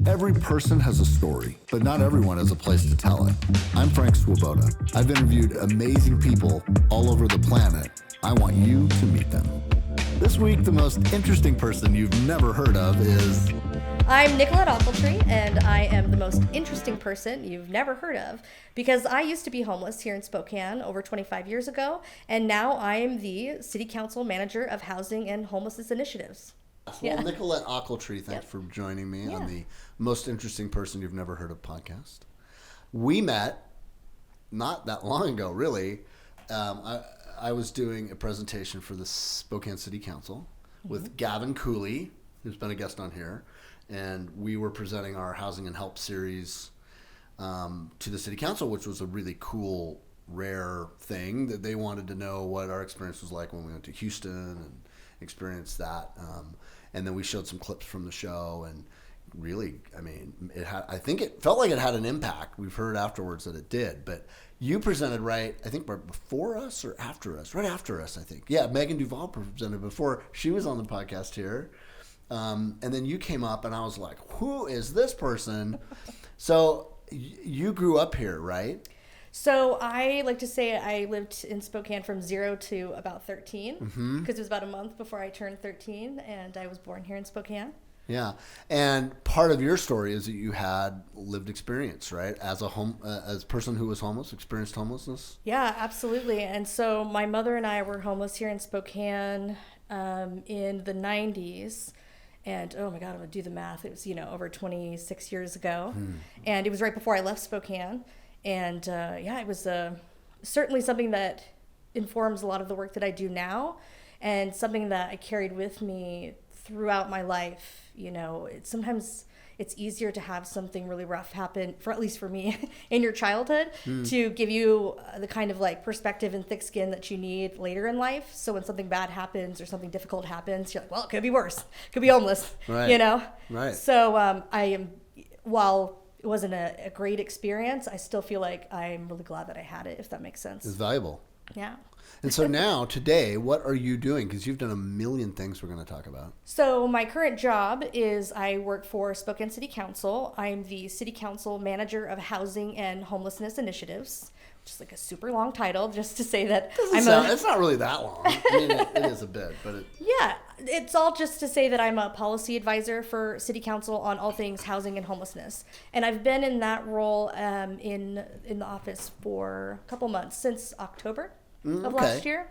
Every person has a story, but not everyone has a place to tell it. I'm Frank Swoboda. I've interviewed amazing people all over the planet. I want you to meet them. This week, the most interesting person you've never heard of is... I'm Nicolette Ocheltree, and I am the most interesting person you've never heard of because I used to be homeless here in Spokane over 25 years ago, and now I am the City Council Manager of Housing and Homelessness Initiatives. Well, Nicolette Ocheltree, thanks for joining me on the Most Interesting Person You've Never Heard of podcast. We met not that long ago, really. I was doing a presentation for the Spokane City Council with 𝙔𝙤𝙪'𝙫𝙚, who's been a guest on here, and we were presenting our Housing and Help series to the City Council, which was a really cool, rare thing that they wanted to know what our experience was like when we went to Houston and experienced that. And then we showed some clips from the show, and really, I mean, I think it felt like it had an impact. We've heard afterwards that it did, but you presented right before us or after us? Right after us, I think. Yeah, Megan Duval presented before she was on the podcast here. And then you came up, and I was like, who is this person? So you grew up here, right? So I like to say I lived in Spokane from 0 to about 13 because it was about a month before I turned 13, and I was born here in Spokane. Yeah, and part of your story is that you had lived experience, right? As a person who was homeless, experienced homelessness. Yeah, absolutely. And so my mother and I were homeless here in Spokane in the 90s. And oh my God, I'm gonna do the math. It was over 26 years ago, and it was right before I left Spokane. And it was certainly something that informs a lot of the work that I do now, and something that I carried with me throughout my life. Sometimes it's easier to have something really rough happen, at least for me, in your childhood to give you the kind of like perspective and thick skin that you need later in life. So when something bad happens or something difficult happens, you're like, well, it could be worse. It could be homeless, Right. Right. So while it wasn't a great experience, I still feel like I'm really glad that I had it, if that makes sense. It's valuable. Yeah. And so now, today, what are you doing? Because you've done a million things we're going to talk about. So my current job is I work for Spokane City Council. I'm the City Council Manager of Housing and Homelessness Initiatives, which is like a super long title, just to say that it's not really that long. I mean, it is a bit, but yeah, it's all just to say that I'm a policy advisor for City Council on all things housing and homelessness. And I've been in that role in the office for a couple months, since October of last year.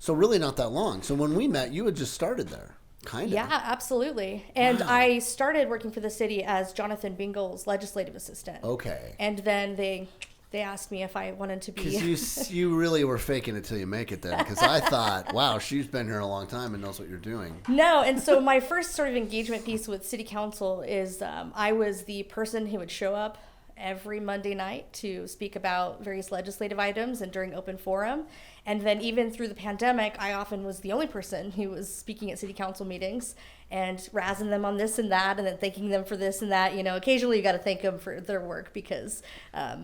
So really not that long. So when we met, you had just started there, kind of. Yeah, absolutely. And I started working for the city as Jonathan Bingle's legislative assistant. Okay. And then they asked me if I wanted to be... Because you really were faking it till you make it then. Because I thought, wow, she's been here a long time and knows what you're doing. No, and so my first sort of engagement piece with City Council is I was the person who would show up every Monday night to speak about various legislative items and during open forum. And then even through the pandemic, I often was the only person who was speaking at City Council meetings and razzing them on this and that, and then thanking them for this and that. Occasionally you got to thank them for their work because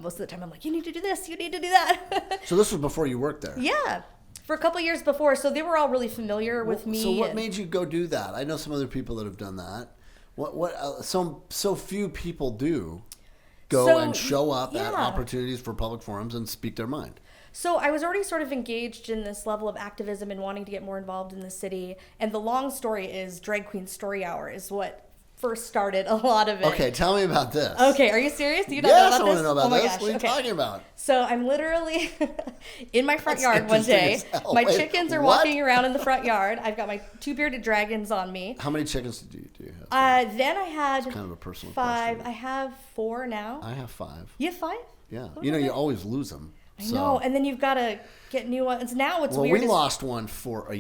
most of the time I'm like, you need to do this, you need to do that. So this was before you worked there? Yeah, for a couple of years before. So they were all really familiar with me. So what made you go do that? I know some other people that have done that. What so few people do go and show up at opportunities for public forums and speak their mind. So I was already sort of engaged in this level of activism and wanting to get more involved in the city. And the long story is Drag Queen Story Hour is what first started a lot of it. Okay, tell me about this. Okay, are you serious? Do you not know about this? Yes, I want to know about this. Gosh. What are you talking about? So I'm literally in my front yard one day. My chickens are walking around in the front yard. I've got my 2 bearded dragons on me. How many chickens do you have? Then I had it's kind of a personal 5. question. I have 4 now. I have 5. You have 5? Yeah. You always lose them. I know, and then you've got to get new ones. Now what's weird we lost one for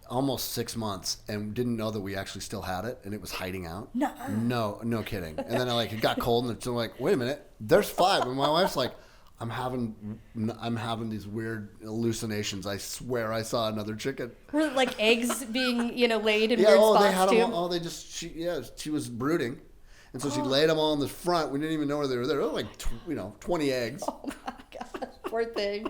almost 6 months and didn't know that we actually still had it, and it was hiding out. No kidding. And then it got cold, and it's like, wait a minute, there's 5, and my wife's like, I'm having these weird hallucinations. I swear I saw another chicken. Were it like eggs being laid in weird spots they had too? Them she was brooding. And so she laid them all in the front. We didn't even know where they were there. There were 20 eggs. Oh my gosh, poor thing.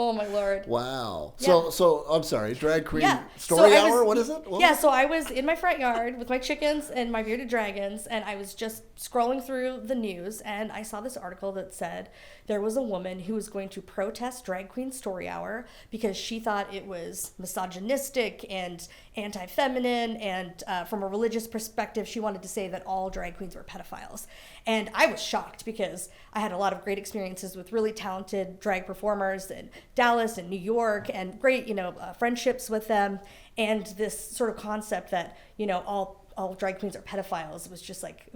Oh my Lord. Wow. Yeah. So I'm sorry, drag queen Yeah. story So hour? What is it? So I was in my front yard with my chickens and my bearded dragons, and I was just scrolling through the news, and I saw this article that said there was a woman who was going to protest drag queen story hour because she thought it was misogynistic and anti-feminine, and from a religious perspective, she wanted to say that all drag queens were pedophiles. And I was shocked because I had a lot of great experiences with really talented drag performers in Dallas and New York, and great, friendships with them. And this sort of concept that, all drag queens are pedophiles was just like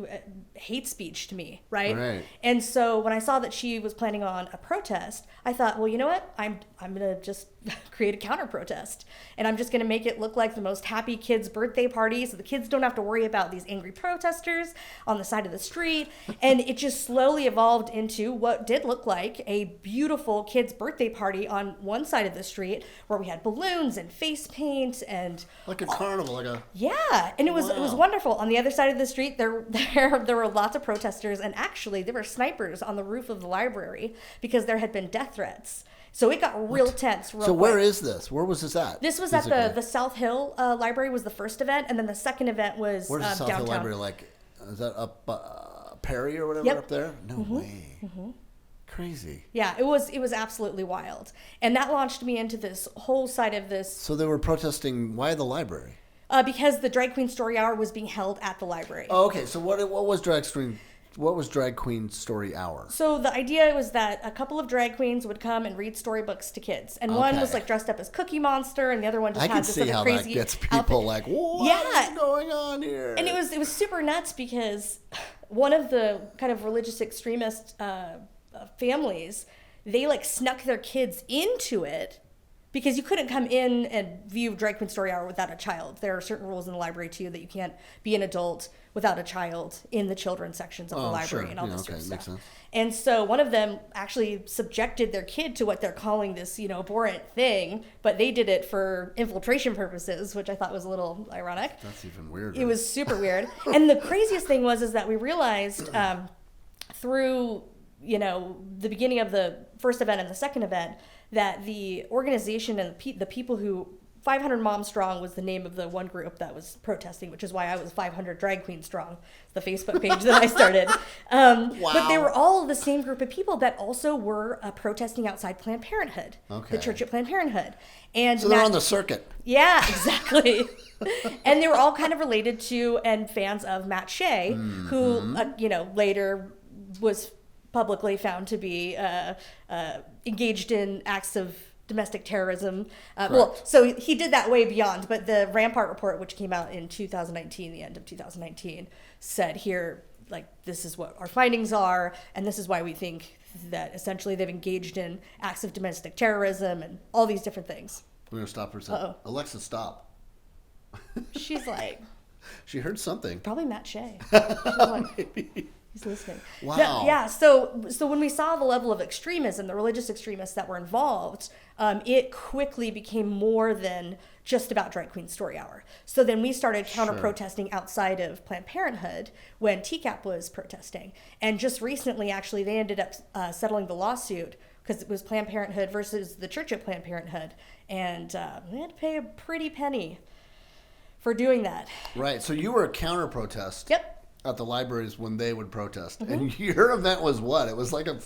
hate speech to me, right? And so when I saw that she was planning on a protest, I thought, well, you know what? I'm gonna just create a counter protest, and I'm just gonna make it look like the most happy kids' birthday party, so the kids don't have to worry about these angry protesters on the side of the street. And it just slowly evolved into what did look like a beautiful kids' birthday party on one side of the street, where we had balloons and face paint and like a carnival, and it was wonderful. On the other side of the street, there were lots of protesters, and actually there were snipers on the roof of the library because there had been death threats. So it got real tense. So where is this? Where was this at? This was physically at the South Hill Library was the first event, and then the second event was Where's the South Hill downtown. Library? Like, is that up Perry or whatever up there? No way. Crazy. Yeah, it was absolutely wild, and that launched me into this whole side of this. So they were protesting. Why the library? Because the drag queen story hour was being held at the library. Oh, okay. So what was drag queen? What was drag queen story hour? So the idea was that a couple of drag queens would come and read storybooks to kids, and one was like dressed up as Cookie Monster, and the other one just had this sort of crazy I can see how that gets people outfit. Like, what is going on here? And it was super nuts because one of the kind of religious extremist families, they like snuck their kids into it. Because you couldn't come in and view Drag Queen Story Hour without a child. There are certain rules in the library, too, that you can't be an adult without a child in the children's sections of the library and all this sort of stuff. Sense. And so one of them actually subjected their kid to what they're calling this, abhorrent thing, but they did it for infiltration purposes, which I thought was a little ironic. That's even weirder. It was super weird. And the craziest thing is that we realized through, the beginning of the first event and the second event, that the organization and the people who 500 Moms Strong was the name of the one group that was protesting, which is why I was 500 Drag Queen Strong, the Facebook page that I started. Wow. But they were all the same group of people that also were protesting outside Planned Parenthood, the church at Planned Parenthood. And so they're on the circuit. Yeah, exactly. And they were all kind of related to and fans of Matt Shea, who, later was publicly found to be engaged in acts of domestic terrorism. So he did that way beyond, but the Rampart report, which came out in 2019, the end of 2019, said here, like, this is what our findings are, and this is why we think that essentially they've engaged in acts of domestic terrorism and all these different things. We're going to stop for a second. Alexa, stop. She's like... She heard something. Probably Matt Shea. She's like... Maybe. He's listening. Wow. Yeah. So when we saw the level of extremism, the religious extremists that were involved, it quickly became more than just about Drag Queen Story Hour. So then we started counter-protesting outside of Planned Parenthood when TCAP was protesting. And just recently, actually, they ended up settling the lawsuit because it was Planned Parenthood versus the church at Planned Parenthood. And they had to pay a pretty penny for doing that. Right. So you were a counter-protest. Yep. At the libraries when they would protest. And your event was what? It was like a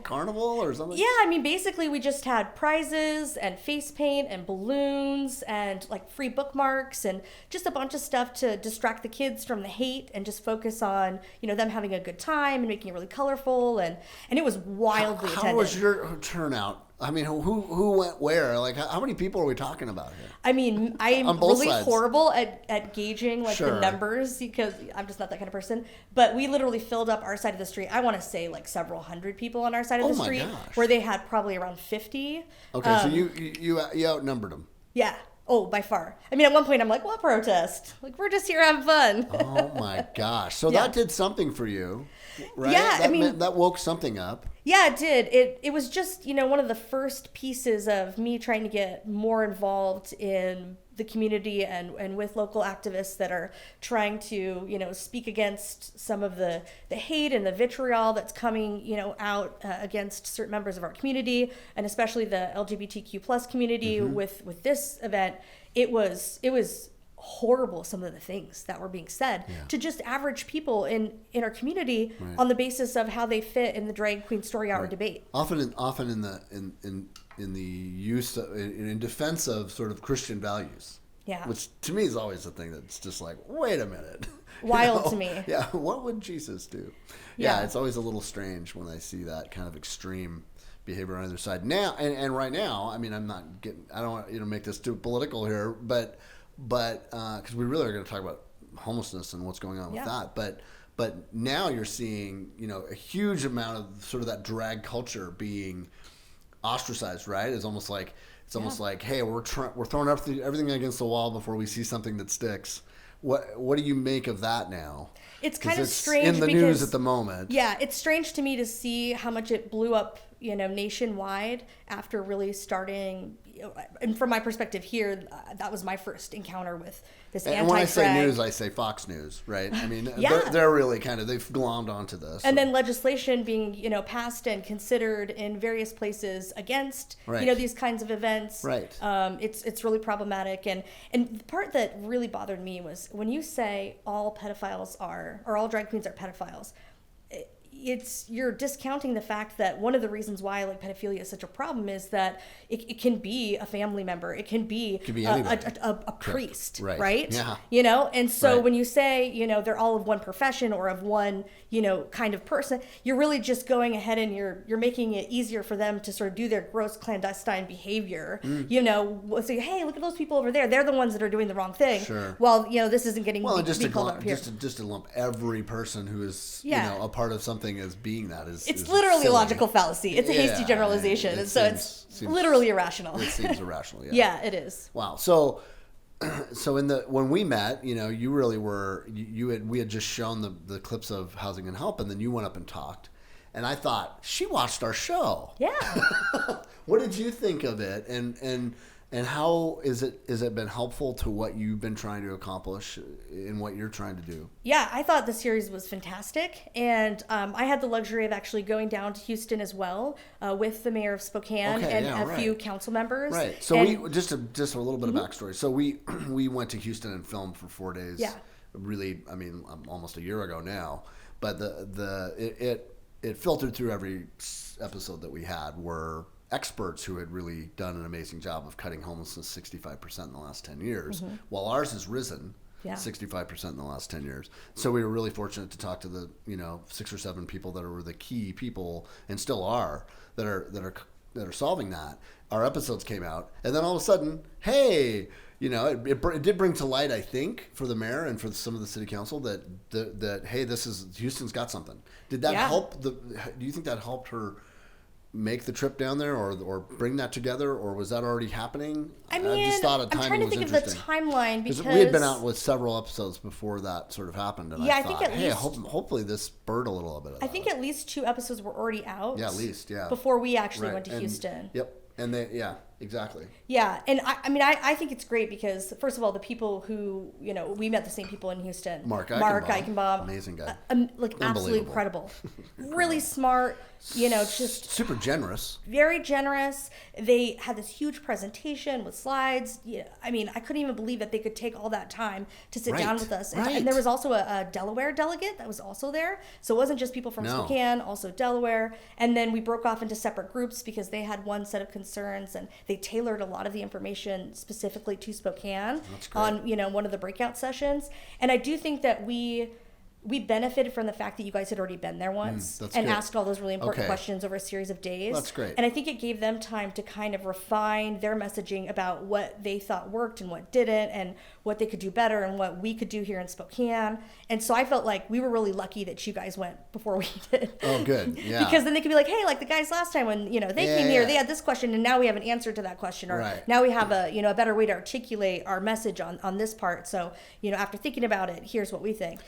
carnival or something? Yeah, I mean, basically we just had prizes and face paint and balloons and like free bookmarks and just a bunch of stuff to distract the kids from the hate and just focus on, them having a good time and making it really colorful. And it was wildly attended. How was your turnout? I mean, who went where? Like, how many people are we talking about here? I mean, I'm really sides. horrible at gauging the numbers because I'm just not that kind of person. But we literally filled up our side of the street. I want to say like several hundred people on our side of the street, where they had probably around 50. Okay, so you outnumbered them. Yeah. Oh, by far. I mean, at one point I'm like, what protest? Like, we're just here having fun. Oh my gosh. So that did something for you, right? Yeah, that woke something up. Yeah, it did. It was just, one of the first pieces of me trying to get more involved in the community and with local activists that are trying to, speak against some of the hate and the vitriol that's coming, out against certain members of our community, and especially the LGBTQ plus community with this event. It was horrible, some of the things that were being said to just average people in our community on the basis of how they fit in the drag queen story hour debate. Often in the use of, in defense of sort of Christian values. Yeah. Which to me is always a thing that's just like, wait a minute. Wild to me. Yeah. What would Jesus do? Yeah. It's always a little strange when I see that kind of extreme behavior on either side. Now and right now, I mean, I don't want to make this too political here, but because we really are going to talk about homelessness and what's going on with that. But now you're seeing, a huge amount of sort of that drag culture being ostracized, right? It's almost like hey, we're throwing everything against the wall before we see something that sticks. What do you make of that now? It's kind of strange in the news at the moment. Yeah, it's strange to me to see how much it blew up, nationwide after really starting. And from my perspective here, that was my first encounter with this anti-drag. And when I say news, I say Fox News, right? I mean, they're really they've glommed onto this. And then legislation being, passed and considered in various places against, these kinds of events. Right. It's really problematic. And the part that really bothered me was when you say all pedophiles or all drag queens are pedophiles, you're discounting the fact that one of the reasons why pedophilia is such a problem is that it can be a family member, it can be a priest, right? Yeah. And so when you say they're all of one profession or of one kind of person, you're really just going ahead and you're making it easier for them to sort of do their gross clandestine behavior. Say, hey, look at those people over there, they're the ones that are doing the wrong thing. Sure. Well, this isn't getting called up here. Just to lump every person who is a part of something as being that is literally silly. A logical fallacy. It's a hasty generalization, and so it's literally irrational. It seems irrational. Yeah. Yeah, it is. Wow. So when we met, you really were we had just shown the clips of Housing and Help, and then you went up and talked, and I thought she watched our show. Yeah. What did you think of it, and how is it been helpful to what you've been trying to accomplish in what you're trying to do? Yeah, I thought the series was fantastic, and I had the luxury of actually going down to Houston as well with the mayor of Spokane and a few council members. Right. So we just a little bit of backstory. So we went to Houston and filmed for 4 days. Yeah. Really, I mean, almost a year ago now, but it filtered through every episode that we had were experts who had really done an amazing job of cutting homelessness 65% in the last 10 years, while ours has risen 65% in the last 10 years. So we were really fortunate to talk to the 6 or 7 people that were the key people and still are that are solving that. Our episodes came out, and then all of a sudden, hey, it did bring to light, I think, for the mayor and for some of the city council that hey, Houston's got something. Did that help? Do you think that helped her make the trip down there or bring that together, or was that already happening? I mean, I just thought I'm trying to think of the timeline because we had been out with several episodes before that sort of happened, and I thought, hey, hopefully this spurred a little bit of that. I think at least 2 episodes were already out. Yeah, at least, before we actually went to Houston. Yep. And exactly. Yeah, and I think it's great because, first of all, the people who, we met the same people in Houston. Mark Eichenbaum. Amazing guy. Absolutely incredible. Really smart, just... super generous. Very generous. They had this huge presentation with slides. I mean, I couldn't even believe that they could take all that time to sit down with us. And there was also a Delaware delegate that was also there. So it wasn't just people from Spokane, also Delaware. And then we broke off into separate groups because they had one set of concerns, and they tailored a lot of the information specifically to Spokane on one of the breakout sessions. And I do think that we benefited from the fact that you guys had already been there once and asked all those really important questions over a series of days. That's great. And I think it gave them time to kind of refine their messaging about what they thought worked and what didn't, and what they could do better and what we could do here in Spokane. And so I felt like we were really lucky that you guys went before we did. Oh, good. Yeah. Because then they could be like, hey, like the guys last time when, they came here, they had this question, and now we have an answer to that question. Or now we have a better way to articulate our message on this part. So, after thinking about it, here's what we think.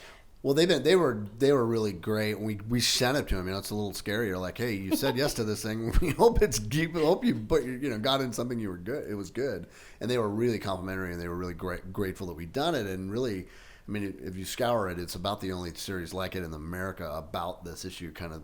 Well, they were really great. We sent it to them. It's a little scary. You're like, hey, you said yes to this thing. We hope you put got in something you were good. It was good, and they were really complimentary, and they were really grateful that we'd done it. And really, if you scour it, it's about the only series like it in America about this issue, kind of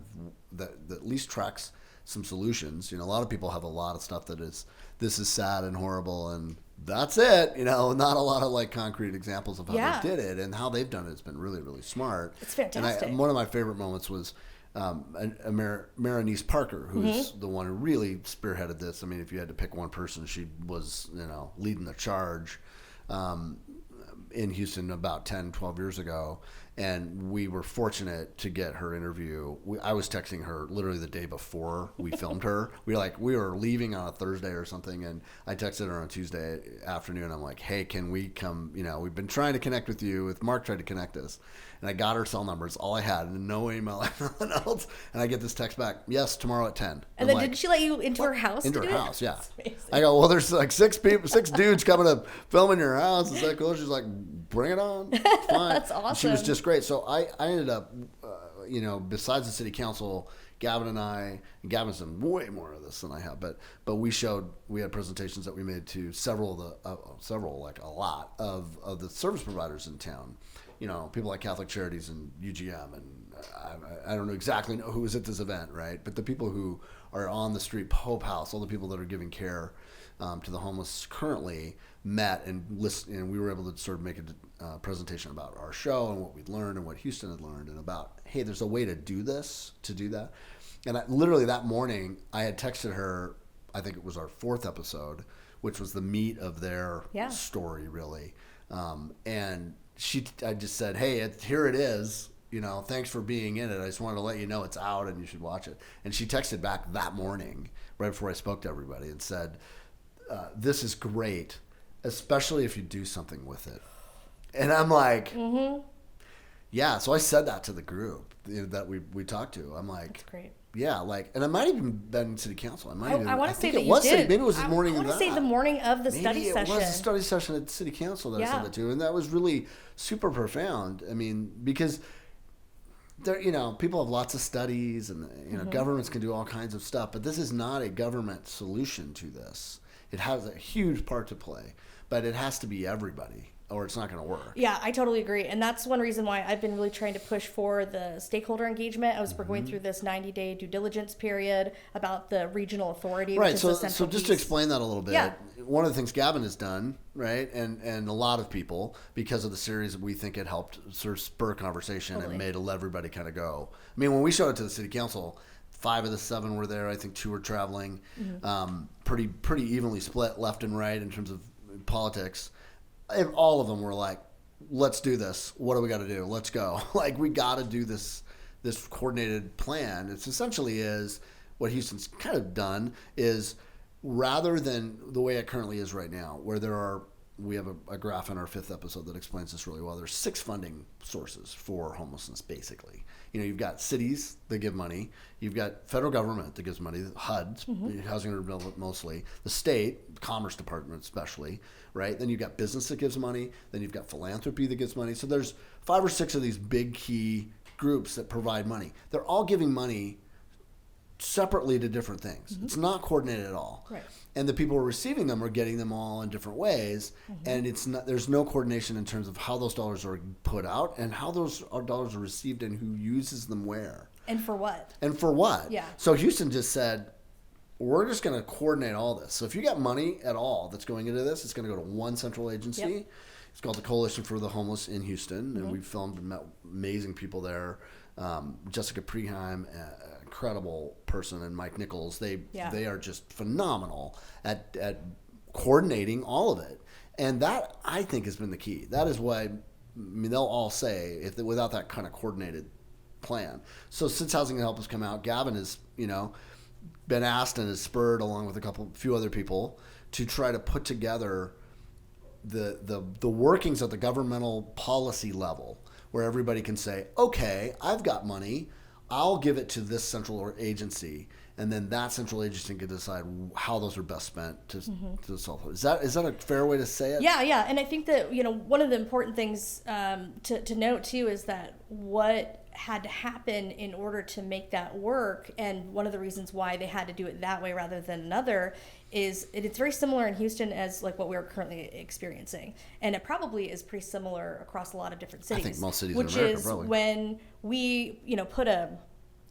that at least tracks some solutions. A lot of people have a lot of stuff that is, this is sad and horrible, and that's it. Not a lot of like concrete examples of how they did it, and how they've done it has been really, really smart. It's fantastic. And one of my favorite moments was Marinese Parker, who's the one who really spearheaded this. If you had to pick one person, she was, leading the charge in Houston about 10, 12 years ago. And we were fortunate to get her interview. I was texting her literally the day before we filmed her. We were leaving on a Thursday or something, and I texted her on Tuesday afternoon. I'm like, hey, can we come? We've been trying to connect with you. With Mark tried to connect us, and I got her cell numbers. All I had, and no email, nothing else. And I get this text back, yes, tomorrow at 10. And then did she let you into her house? Into her house, yeah. I go, well, there's like six dudes coming to film in your house. Is that cool? She's like, bring it on. Fine. That's awesome. She was just great. So I ended up, besides the city council, Gavin and I, and Gavin's done way more of this than I have, but we had presentations that we made to a lot of the service providers in town. People like Catholic Charities and UGM, and I don't exactly know who was at this event, right? But the people who are on the street, Hope House, all the people that are giving care to the homeless currently met and listened, and we were able to sort of make a presentation about our show and what we'd learned and what Houston had learned, and about, hey, there's a way to do that. And literally that morning, I had texted her, I think it was our 4th episode, which was the meat of their story, really. And I just said, hey, here it is. Thanks for being in it. I just wanted to let you know it's out and you should watch it. And she texted back that morning, right before I spoke to everybody, and said, this is great, especially if you do something with it. And I'm like, yeah. So I said that to the group that we talked to. I'm like, that's great. Yeah, and I might even been in city council. I want to say that it you was did. Maybe it was the morning of that. I want to say the morning of the study session. Maybe it was the study session at city council that I sent it to, and that was really super profound. Because there, people have lots of studies, and governments can do all kinds of stuff, but this is not a government solution to this. It has a huge part to play, but it has to be everybody, or it's not going to work. Yeah, I totally agree. And that's one reason why I've been really trying to push for the stakeholder engagement. We're going through this 90-day due diligence period about the regional authority. Right. Which So, is the central just piece. to explain that a little bit, Yeah. one of the things Gavin has done, right, and a lot of people, because of the series, we think it helped sort of spur conversation and made everybody kind of go. When we showed it to the city council, 5 of the 7 were there. I think 2 were traveling. Pretty evenly split left and right in terms of politics. And all of them were like, let's do this. What do we got to do? Let's go. We got to do this coordinated plan. It's essentially is what Houston's kind of done is, rather than the way it currently is right now, where we have a graph in our 5th episode that explains this really well. There's 6 funding sources for homelessness, basically. You've got cities that give money. You've got federal government that gives money, HUD, Housing and Development mostly, the state, Commerce Department especially, right? Then you've got business that gives money. Then you've got philanthropy that gives money. So there's 5 or 6 of these big key groups that provide money. They're all giving money separately to different things. It's not coordinated at all. Right. And the people who are receiving them are getting them all in different ways, and there's no coordination in terms of how those dollars are put out and how those dollars are received and who uses them where. And for what? Yeah. So Houston just said, we're just going to coordinate all this. So if you got money at all that's going into this, it's going to go to one central agency. Yep. It's called the Coalition for the Homeless in Houston, and we filmed and met amazing people there. Jessica Preheim, incredible person, and Mike Nichols. They are just phenomenal at coordinating all of it, and that, I think, has been the key. That is why they'll all say without that kind of coordinated plan. So since Housing and Help has come out, Gavin has been asked and has spurred, along with a few other people, to try to put together the workings at the governmental policy level, where everybody can say, okay, I've got money, I'll give it to this central agency, and then that central agency can decide how those are best spent to solve it. Is that a fair way to say it? Yeah. And I think that, one of the important things to note too is that what had to happen in order to make that work, and one of the reasons why they had to do it that way rather than another, is it's very similar in Houston as like what we're currently experiencing, and it probably is pretty similar across a lot of different cities. I think most cities in America, probably. Which is when we put an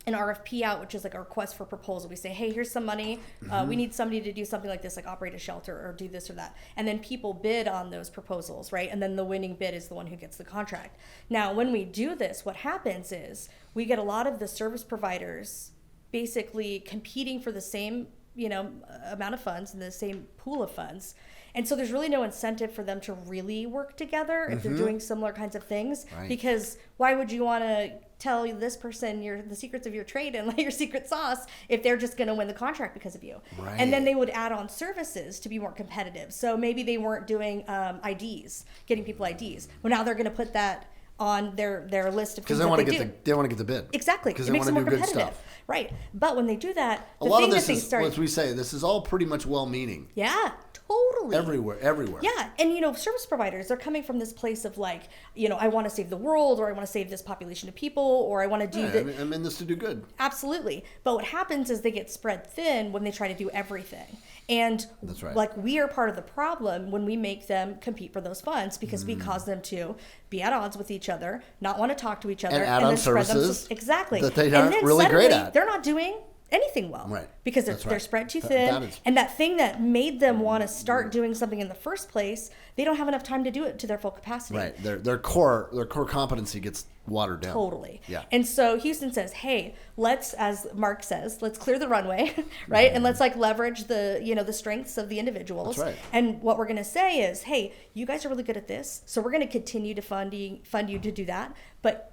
RFP out, which is like a request for proposal. We say, hey, here's some money. We need somebody to do something like this, like operate a shelter or do this or that. And then people bid on those proposals, right? And then the winning bid is the one who gets the contract. Now, when we do this, what happens is we get a lot of the service providers basically competing for the same, amount of funds and the same pool of funds. And so there's really no incentive for them to really work together if they're doing similar kinds of things, because why would you want to tell this person the secrets of your trade and like your secret sauce if they're just going to win the contract because of you? Right. And then they would add on services to be more competitive. So maybe they weren't doing IDs, getting people IDs. Well, now they're going to put that on their list of things that they do. They want to get the bid. Exactly. Because it they makes want them to more do good competitive. stuff. Right. But when they do that, a lot of this is, as we say, this is all pretty much well-meaning. Yeah, totally. Everywhere. Yeah. And, service providers, they're coming from this place of like, I want to save the world, or I want to save this population of people, or I want to do that. I'm in this to do good. Absolutely. But what happens is they get spread thin when they try to do everything. And that's right. Like we are part of the problem when we make them compete for those funds, because we cause them to be at odds with each other, not want to talk to each other, and add on services exactly that they aren't really great at. They're not doing anything well, right? Because they're spread too thin, and that thing that made them want to start doing something in the first place, they don't have enough time to do it to their full capacity. Right. Their core competency gets watered down. Totally. Yeah. And so Houston says, hey, let's, as Mark says, let's clear the runway, right? And let's like leverage the the strengths of the individuals. That's right. And what we're going to say is, hey, you guys are really good at this, so we're going to continue to fund you to do that, but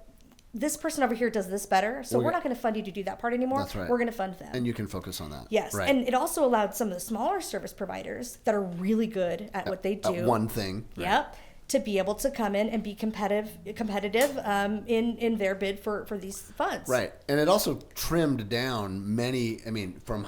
this person over here does this better, so we're not going to fund you to do that part anymore. That's right. We're going to fund them. And you can focus on that. Yes. Right. And it also allowed some of the smaller service providers that are really good at what they do. At one thing. Right. Yep. To be able to come in and be competitive in their bid for these funds. Right. And it also trimmed down from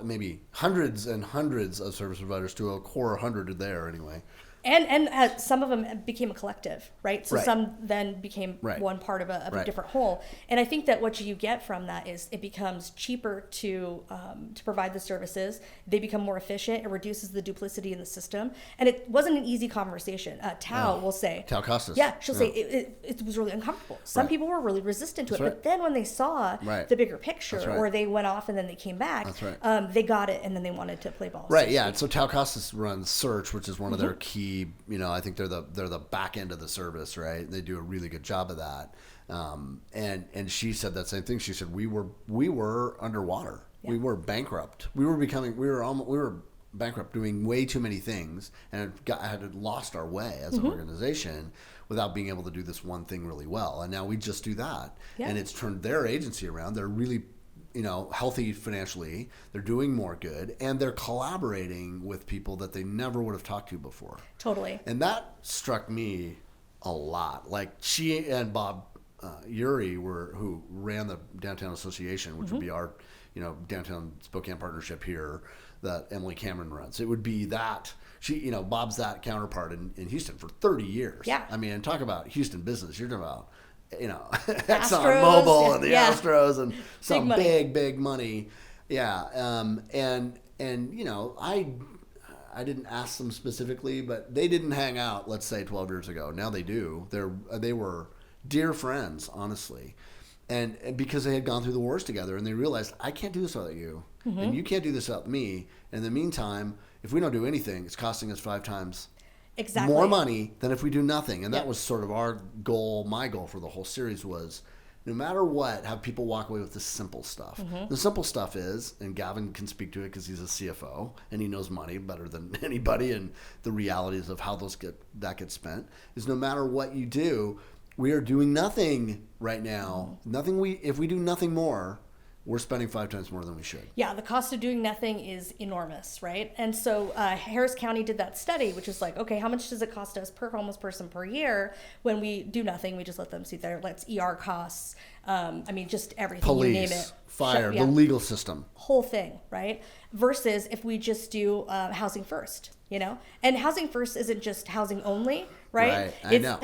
maybe hundreds and hundreds of service providers to a core 100 there anyway. And some of them became a collective, right? So right. some then became one part of a different whole. And I think that what you get from that is it becomes cheaper to provide the services. They become more efficient. It reduces the duplicity in the system. And it wasn't an easy conversation. will say. Tal Costas. Yeah, she'll say it was really uncomfortable. Some people were really resistant to it. But then when they saw the bigger picture, or they went off and then they came back, they got it, and then they wanted to play ball. Right, yeah. And so Tal Costas runs Search, which is one of their key, I think they're the back end of the service, right? They do a really good job of that. And she said that same thing. She said we were underwater. Yeah. We were bankrupt. We were bankrupt, doing way too many things, and had lost our way as an organization without being able to do this one thing really well. And now we just do that, and it's turned their agency around. They're really healthy financially, they're doing more good, and they're collaborating with people that they never would have talked to before. Totally. And that struck me a lot. Like, she and Bob Uri who ran the Downtown Association, which would be our, Downtown Spokane partnership here that Emily Cameron runs. It would be that. She, Bob's that counterpart in Houston for 30 years. Yeah. I mean, talk about Houston business. You're talking about, ExxonMobil and the Astros and some big money. Yeah. And I didn't ask them specifically, but they didn't hang out, let's say 12 years ago. Now they do. They were dear friends, honestly. And because they had gone through the wars together, and they realized, I can't do this without you, and you can't do this without me. And in the meantime, if we don't do anything, it's costing us 5 times more money than if we do nothing. And that was sort of our goal. My goal for the whole series was, no matter what, have people walk away with the simple stuff. The simple stuff is, and Gavin can speak to it because he's a CFO and he knows money better than anybody, and the realities of how that gets spent, is no matter what you do, we are doing nothing right now. If we do nothing more, we're spending 5 times more than we should. Yeah, the cost of doing nothing is enormous, right? And so Harris County did that study, which is like, okay, how much does it cost us per homeless person per year when we do nothing? We just let them sit there. Let's ER costs. Just everything. Police, you name it. fire, the legal system. Whole thing, right? Versus if we just do housing first, And housing first isn't just housing only, right? I know.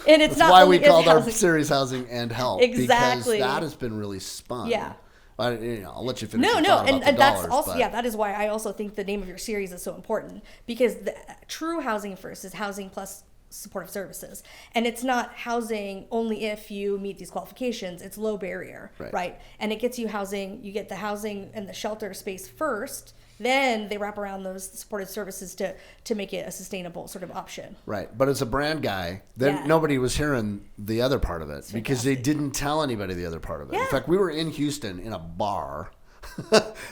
And it's That's not why only we called our housing. series Housing and Help. Exactly. Because that has been really spun. Yeah. I'll let you finish. No, your and thought about the that's dollars, also, but... that is why I also think the name of your series is so important, because the true housing first is housing plus supportive services. And it's not housing only if you meet these qualifications. It's low barrier, right? And it gets you housing, you get the housing and the shelter space first, then they wrap around those supportive services to make it a sustainable sort of option. Right. But as a brand guy, then nobody was hearing the other part of it because they didn't tell anybody the other part of it. Yeah. In fact, we were in Houston in a bar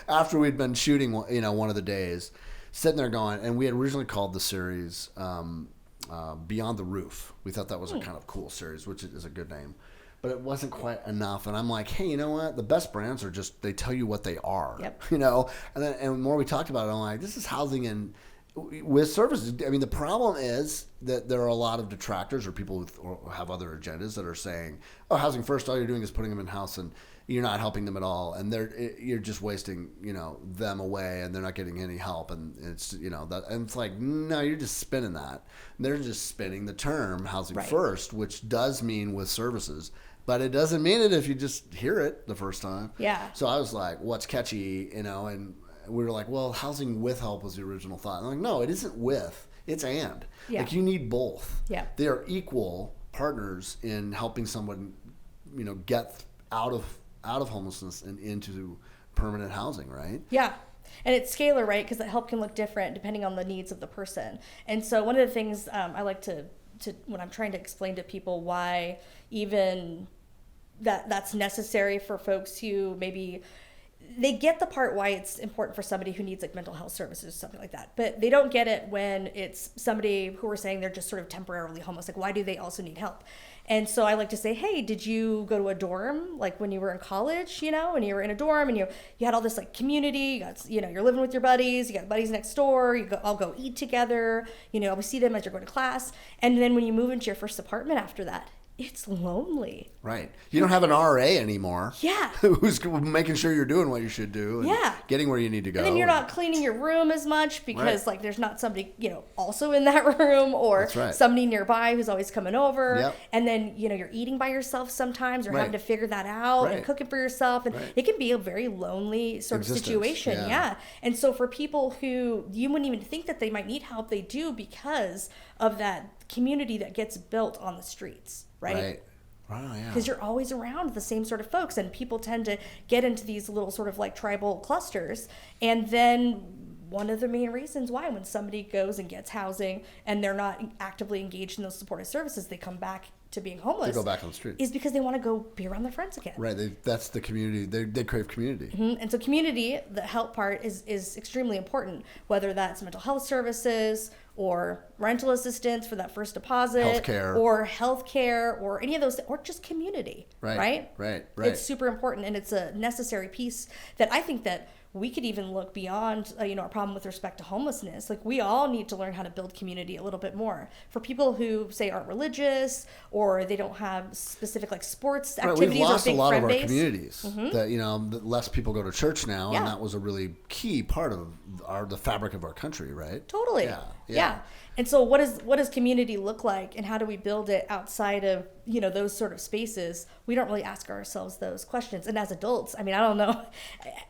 after we'd been shooting, one of the days, sitting there going, and we had originally called the series Beyond the Roof. We thought that was a kind of cool series, which is a good name. But it wasn't quite enough. And I'm like, hey, you know what? The best brands are just, they tell you what they are. Yep. And then the more we talked about it, I'm like, this is housing and with services. I mean, the problem is that there are a lot of detractors or people who have other agendas that are saying, oh, housing first, all you're doing is putting them in house and you're not helping them at all. And you're just wasting, them away and they're not getting any help. And it's, that, and it's like, no, you're just spinning that. And they're just spinning the term housing first, which does mean with services. But it doesn't mean it if you just hear it the first time. Yeah. So I was like, what's catchy, and we were like, well, housing with help was the original thought. And I'm like, no, it isn't with, it's and. Yeah. Like you need both. Yeah. They are equal partners in helping someone, get out of homelessness and into permanent housing, right? Yeah. And it's scalar, right? Because the help can look different depending on the needs of the person. And so one of the things I like to when I'm trying to explain to people why even that's necessary for folks who maybe they get the part why it's important for somebody who needs like mental health services, something like that. But they don't get it when it's somebody who are saying they're just sort of temporarily homeless. Like, why do they also need help? And so I like to say, hey, did you go to a dorm like when you were in college, and you were in a dorm and you had all this like community, you got, you're living with your buddies, you got buddies next door, all go eat together, we see them as you're going to class. And then when you move into your first apartment after that, it's lonely. Right. You don't have an RA anymore. Yeah. Who's making sure you're doing what you should do. And getting where you need to go. And then you're not cleaning your room as much because like there's not somebody, also in that room or somebody nearby who's always coming over. Yep. And then, you're eating by yourself sometimes or having to figure that out and cooking for yourself. And it can be a very lonely sort of situation. Yeah. And so for people who you wouldn't even think that they might need help, they do because of that community that gets built on the streets. Right. Wow, yeah. Because you're always around the same sort of folks, and people tend to get into these little sort of like tribal clusters. And then one of the main reasons why when somebody goes and gets housing and they're not actively engaged in those supportive services, they come back to being homeless. They go back on the street. Is because they want to go be around their friends again. Right. That's the community. They crave community. Mm-hmm. And so community, the help part is extremely important, whether that's mental health services or rental assistance for that first deposit, healthcare, or any of those, or just community. Right. It's super important, and it's a necessary piece that I think that we could even look beyond, our problem with respect to homelessness. Like, we all need to learn how to build community a little bit more. For people who say aren't religious or they don't have specific like sports activities we've lost or big a lot of our base. Communities. That less people go to church now, and that was a really key part of the fabric of our country, right? Totally. Yeah. And so what does community look like, and how do we build it outside of, those sort of spaces? We don't really ask ourselves those questions. And as adults, I don't know,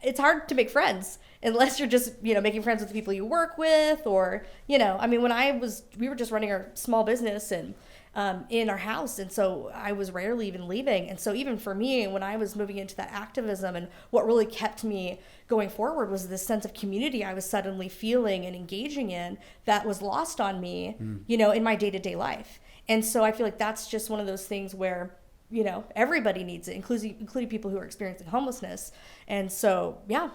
it's hard to make friends unless you're just, making friends with the people you work with, or, when we were just running our small business and in our house. And so I was rarely even leaving. And so even for me, when I was moving into that activism, and what really kept me going forward was this sense of community I was suddenly feeling and engaging in that was lost on me, in my day-to-day life. And so I feel like that's just one of those things where, everybody needs it, including people who are experiencing homelessness. And so, yeah.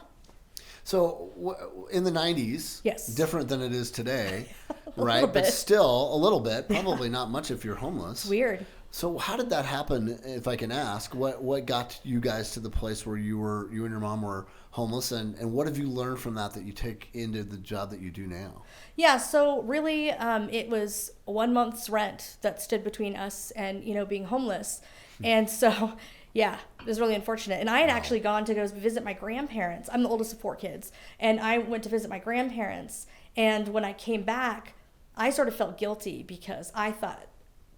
So in the 90s, yes, different than it is today, a right? But still a little bit, probably not much if you're homeless. It's weird. So how did that happen, if I can ask? What got you guys to the place where you and your mom were homeless, and what have you learned from that you take into the job that you do now? Yeah, so really it was 1 month's rent that stood between us and, being homeless. And so, yeah, it was really unfortunate. And I had actually gone to go visit my grandparents. I'm the oldest of 4 kids. And I went to visit my grandparents. And when I came back, I sort of felt guilty because I thought,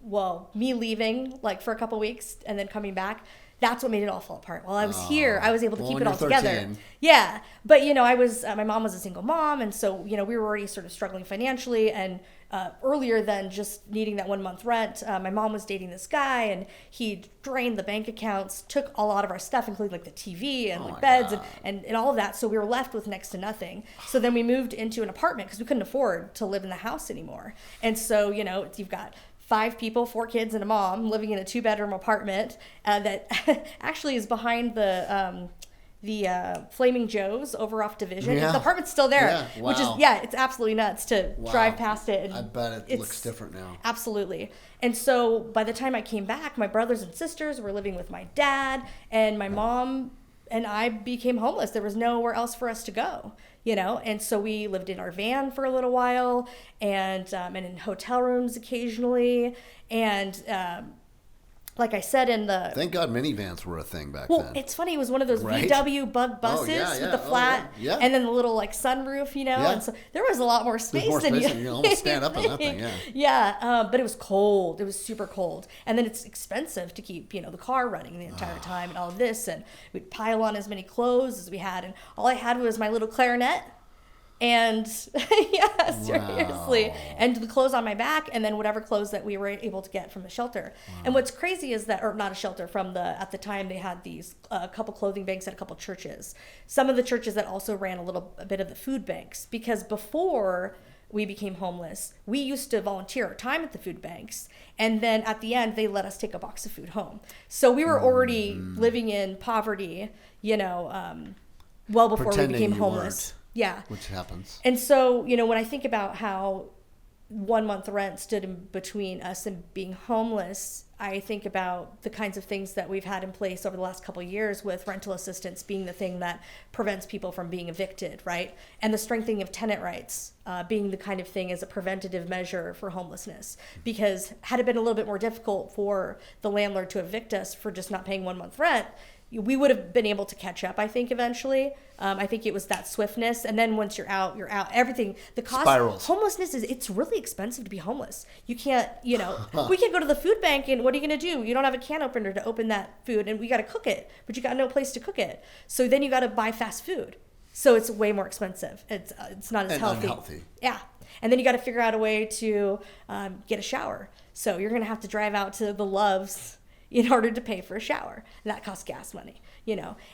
well, me leaving like for a couple weeks and then coming back, that's what made it all fall apart. While I was here, I was able to keep it all together. Yeah. But, I was, my mom was a single mom. And so, we were already sort of struggling financially. And earlier than just needing that 1 month rent, my mom was dating this guy and he drained the bank accounts, took a lot of our stuff, including like the TV and like beds and all of that. So we were left with next to nothing. So then we moved into an apartment because we couldn't afford to live in the house anymore. And so, you've got 5 people, 4 kids and a mom living in a 2-bedroom apartment that actually is behind the Flaming Joe's over off Division. The apartment's still there, which is, it's absolutely nuts to drive past it. And I bet it looks different now. Absolutely. And so by the time I came back, my brothers and sisters were living with my dad, and my mom and I became homeless. There was nowhere else for us to go. And so we lived in our van for a little while and in hotel rooms occasionally. And like I said in the... Thank God minivans were a thing back then. Well, it's funny. It was one of those VW bug buses with the flat and then the little like sunroof, And so there was a lot more space than you can almost stand up in that thing, but it was cold. It was super cold. And then it's expensive to keep, the car running the entire time and all of this. And we'd pile on as many clothes as we had. And all I had was my little clarinet. And seriously, and the clothes on my back, and then whatever clothes that we were able to get from the shelter. And what's crazy is that, or not a shelter, at the time they had these a couple clothing banks at a couple churches. Some of the churches that also ran a bit of the food banks, because before we became homeless, we used to volunteer our time at the food banks, and then at the end they let us take a box of food home. So we were already living in poverty, well before we became homeless. Yeah. Which happens. And so, when I think about how 1 month rent stood in between us and being homeless, I think about the kinds of things that we've had in place over the last couple of years, with rental assistance being the thing that prevents people from being evicted, right? And the strengthening of tenant rights being the kind of thing as a preventative measure for homelessness. Because had it been a little bit more difficult for the landlord to evict us for just not paying 1 month rent, we would have been able to catch up, I think, eventually. I think it was that swiftness. And then once you're out, everything, the cost, spirals. Homelessness it's really expensive to be homeless. You can't, we can go to the food bank and what are you going to do? You don't have a can opener to open that food and we got to cook it, but you got no place to cook it. So then you got to buy fast food. So it's way more expensive. It's not as healthy. Unhealthy. Yeah. And then you got to figure out a way to get a shower. So you're going to have to drive out to the Loves in order to pay for a shower. And that costs gas money,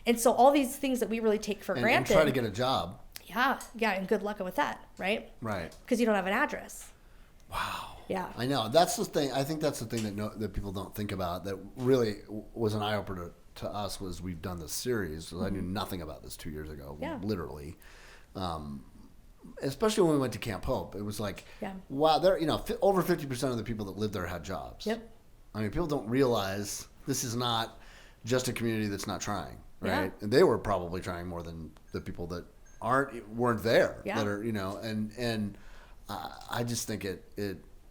And so all these things that we really take for granted. And try to get a job. Yeah, and good luck with that, right? Right. Because you don't have an address. Wow. Yeah. I know. That's the thing. I think that's the thing that people don't think about that really was an eye-opener to us was we've done this series. I knew nothing about this 2 years ago, literally. Especially when we went to Camp Hope. It was like, wow, there, over 50% of the people that lived there had jobs. Yep. I mean, people don't realize this is not just a community that's not trying, right? Yeah. And they were probably trying more than the people that weren't there. Yeah. That are, and I just think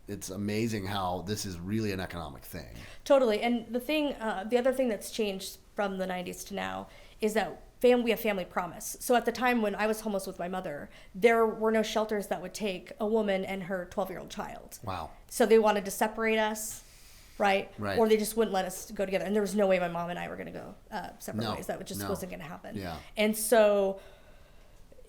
it's amazing how this is really an economic thing. Totally. And the other thing that's changed from the 90s to now is that we have family promise. So at the time when I was homeless with my mother, there were no shelters that would take a woman and her 12-year-old child. Wow. So they wanted to separate us. Right? Right. Or they just wouldn't let us go together. And there was no way my mom and I were going to go separate ways. That just wasn't going to happen. Yeah. And so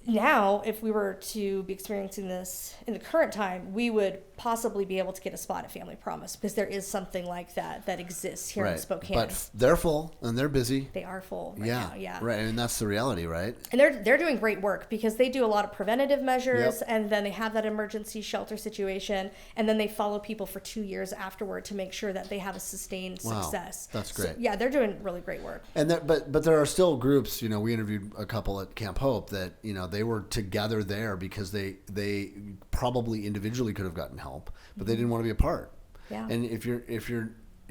now, if we were to be experiencing this in the current time, we would possibly be able to get a spot at Family Promise because there is something like that exists here in Spokane. But they're full and they're busy. They are full right now, yeah. Right, and that's the reality, right? And they're doing great work because they do a lot of preventative measures and then they have that emergency shelter situation and then they follow people for 2 years afterward to make sure that they have a sustained success. That's great. So, they're doing really great work. And but there are still groups, we interviewed a couple at Camp Hope that, they were together there because they probably individually could have gotten help, but they didn't want to be apart. Yeah. And if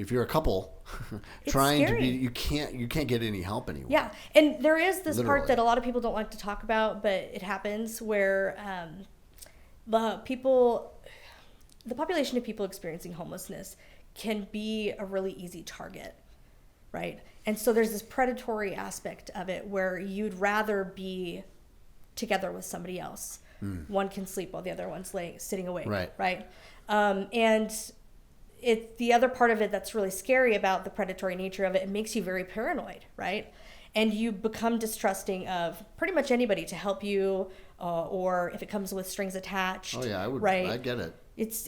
if you're a couple trying to be, you can't get any help anywhere. Yeah. And there is this Literally. part that a lot of people don't like to talk about, but it happens where the population of people experiencing homelessness can be a really easy target, right? And so there's this predatory aspect of it where you'd rather be together with somebody else. One can sleep while the other one's sitting awake, right? And the other part of it that's really scary about the predatory nature of it, it makes you very paranoid, right? And you become distrusting of pretty much anybody to help you, or if it comes with strings attached. Oh yeah, right? I get it.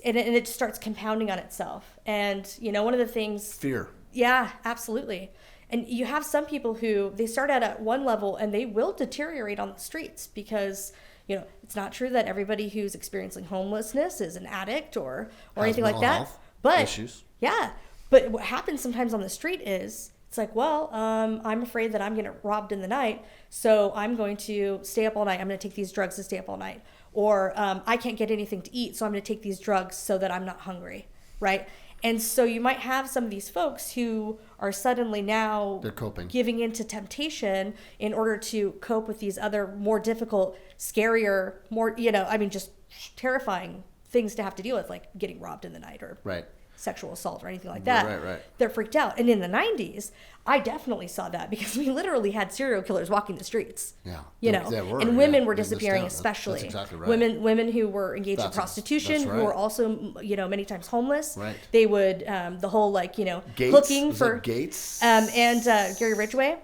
And it starts compounding on itself. And one of the things, fear. Yeah, absolutely. And you have some people who they start out at one level and they will deteriorate on the streets because it's not true that everybody who's experiencing homelessness is an addict or anything like that. But issues. Yeah, but what happens sometimes on the street is it's like, well, I'm afraid that I'm going to get robbed in the night, so I'm going to stay up all night. I'm going to take these drugs to stay up all night. Or I can't get anything to eat, so I'm going to take these drugs so that I'm not hungry, right? And so you might have some of these folks who are suddenly now they're coping, giving into temptation in order to cope with these other more difficult, scarier, more, just terrifying things to have to deal with, like getting robbed in the night or sexual assault or anything like that. Right. They're freaked out. And in the 90s, I definitely saw that because we literally had serial killers walking the streets. Yeah. And women were disappearing, especially. That's exactly right. Women who were engaged in prostitution, who were also, many times homeless. Right. They would, the whole Gates? looking for Gates? and Gary Ridgway.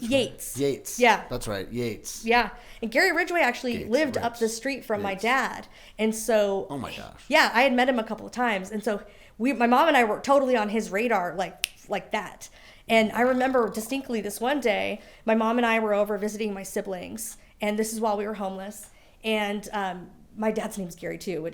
Yates. Yeah. That's right. Yates. Yeah. And Gary Ridgway actually lived up the street from my dad. And so. Oh my gosh. Yeah. I had met him a couple of times. And so my mom and I were totally on his radar like that. And I remember distinctly this one day, my mom and I were over visiting my siblings. And this is while we were homeless. And my dad's name's Gary too,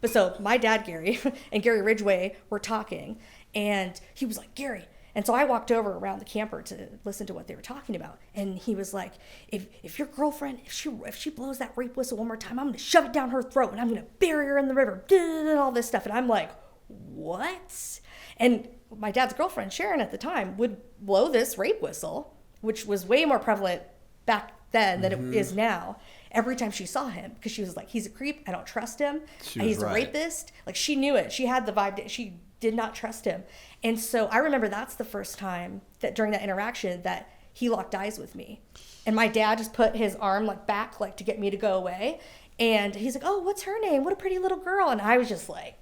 but so my dad, Gary, and Gary Ridgway were talking. And he was like, Gary. And so I walked over around the camper to listen to what they were talking about. And he was like, if your girlfriend, if she blows that rape whistle one more time, I'm going to shove it down her throat and I'm going to bury her in the river, and all this stuff. And I'm like, what? And my dad's girlfriend, Sharon, at the time, would blow this rape whistle, which was way more prevalent back then than it is now, every time she saw him, because she was like, he's a creep. I don't trust him. He's a rapist. Like, she knew it. She had the vibe that she did not trust him. And so I remember that's the first time that during that interaction that he locked eyes with me. And my dad just put his arm back to get me to go away. And he's like, oh, what's her name? What a pretty little girl. And I was just like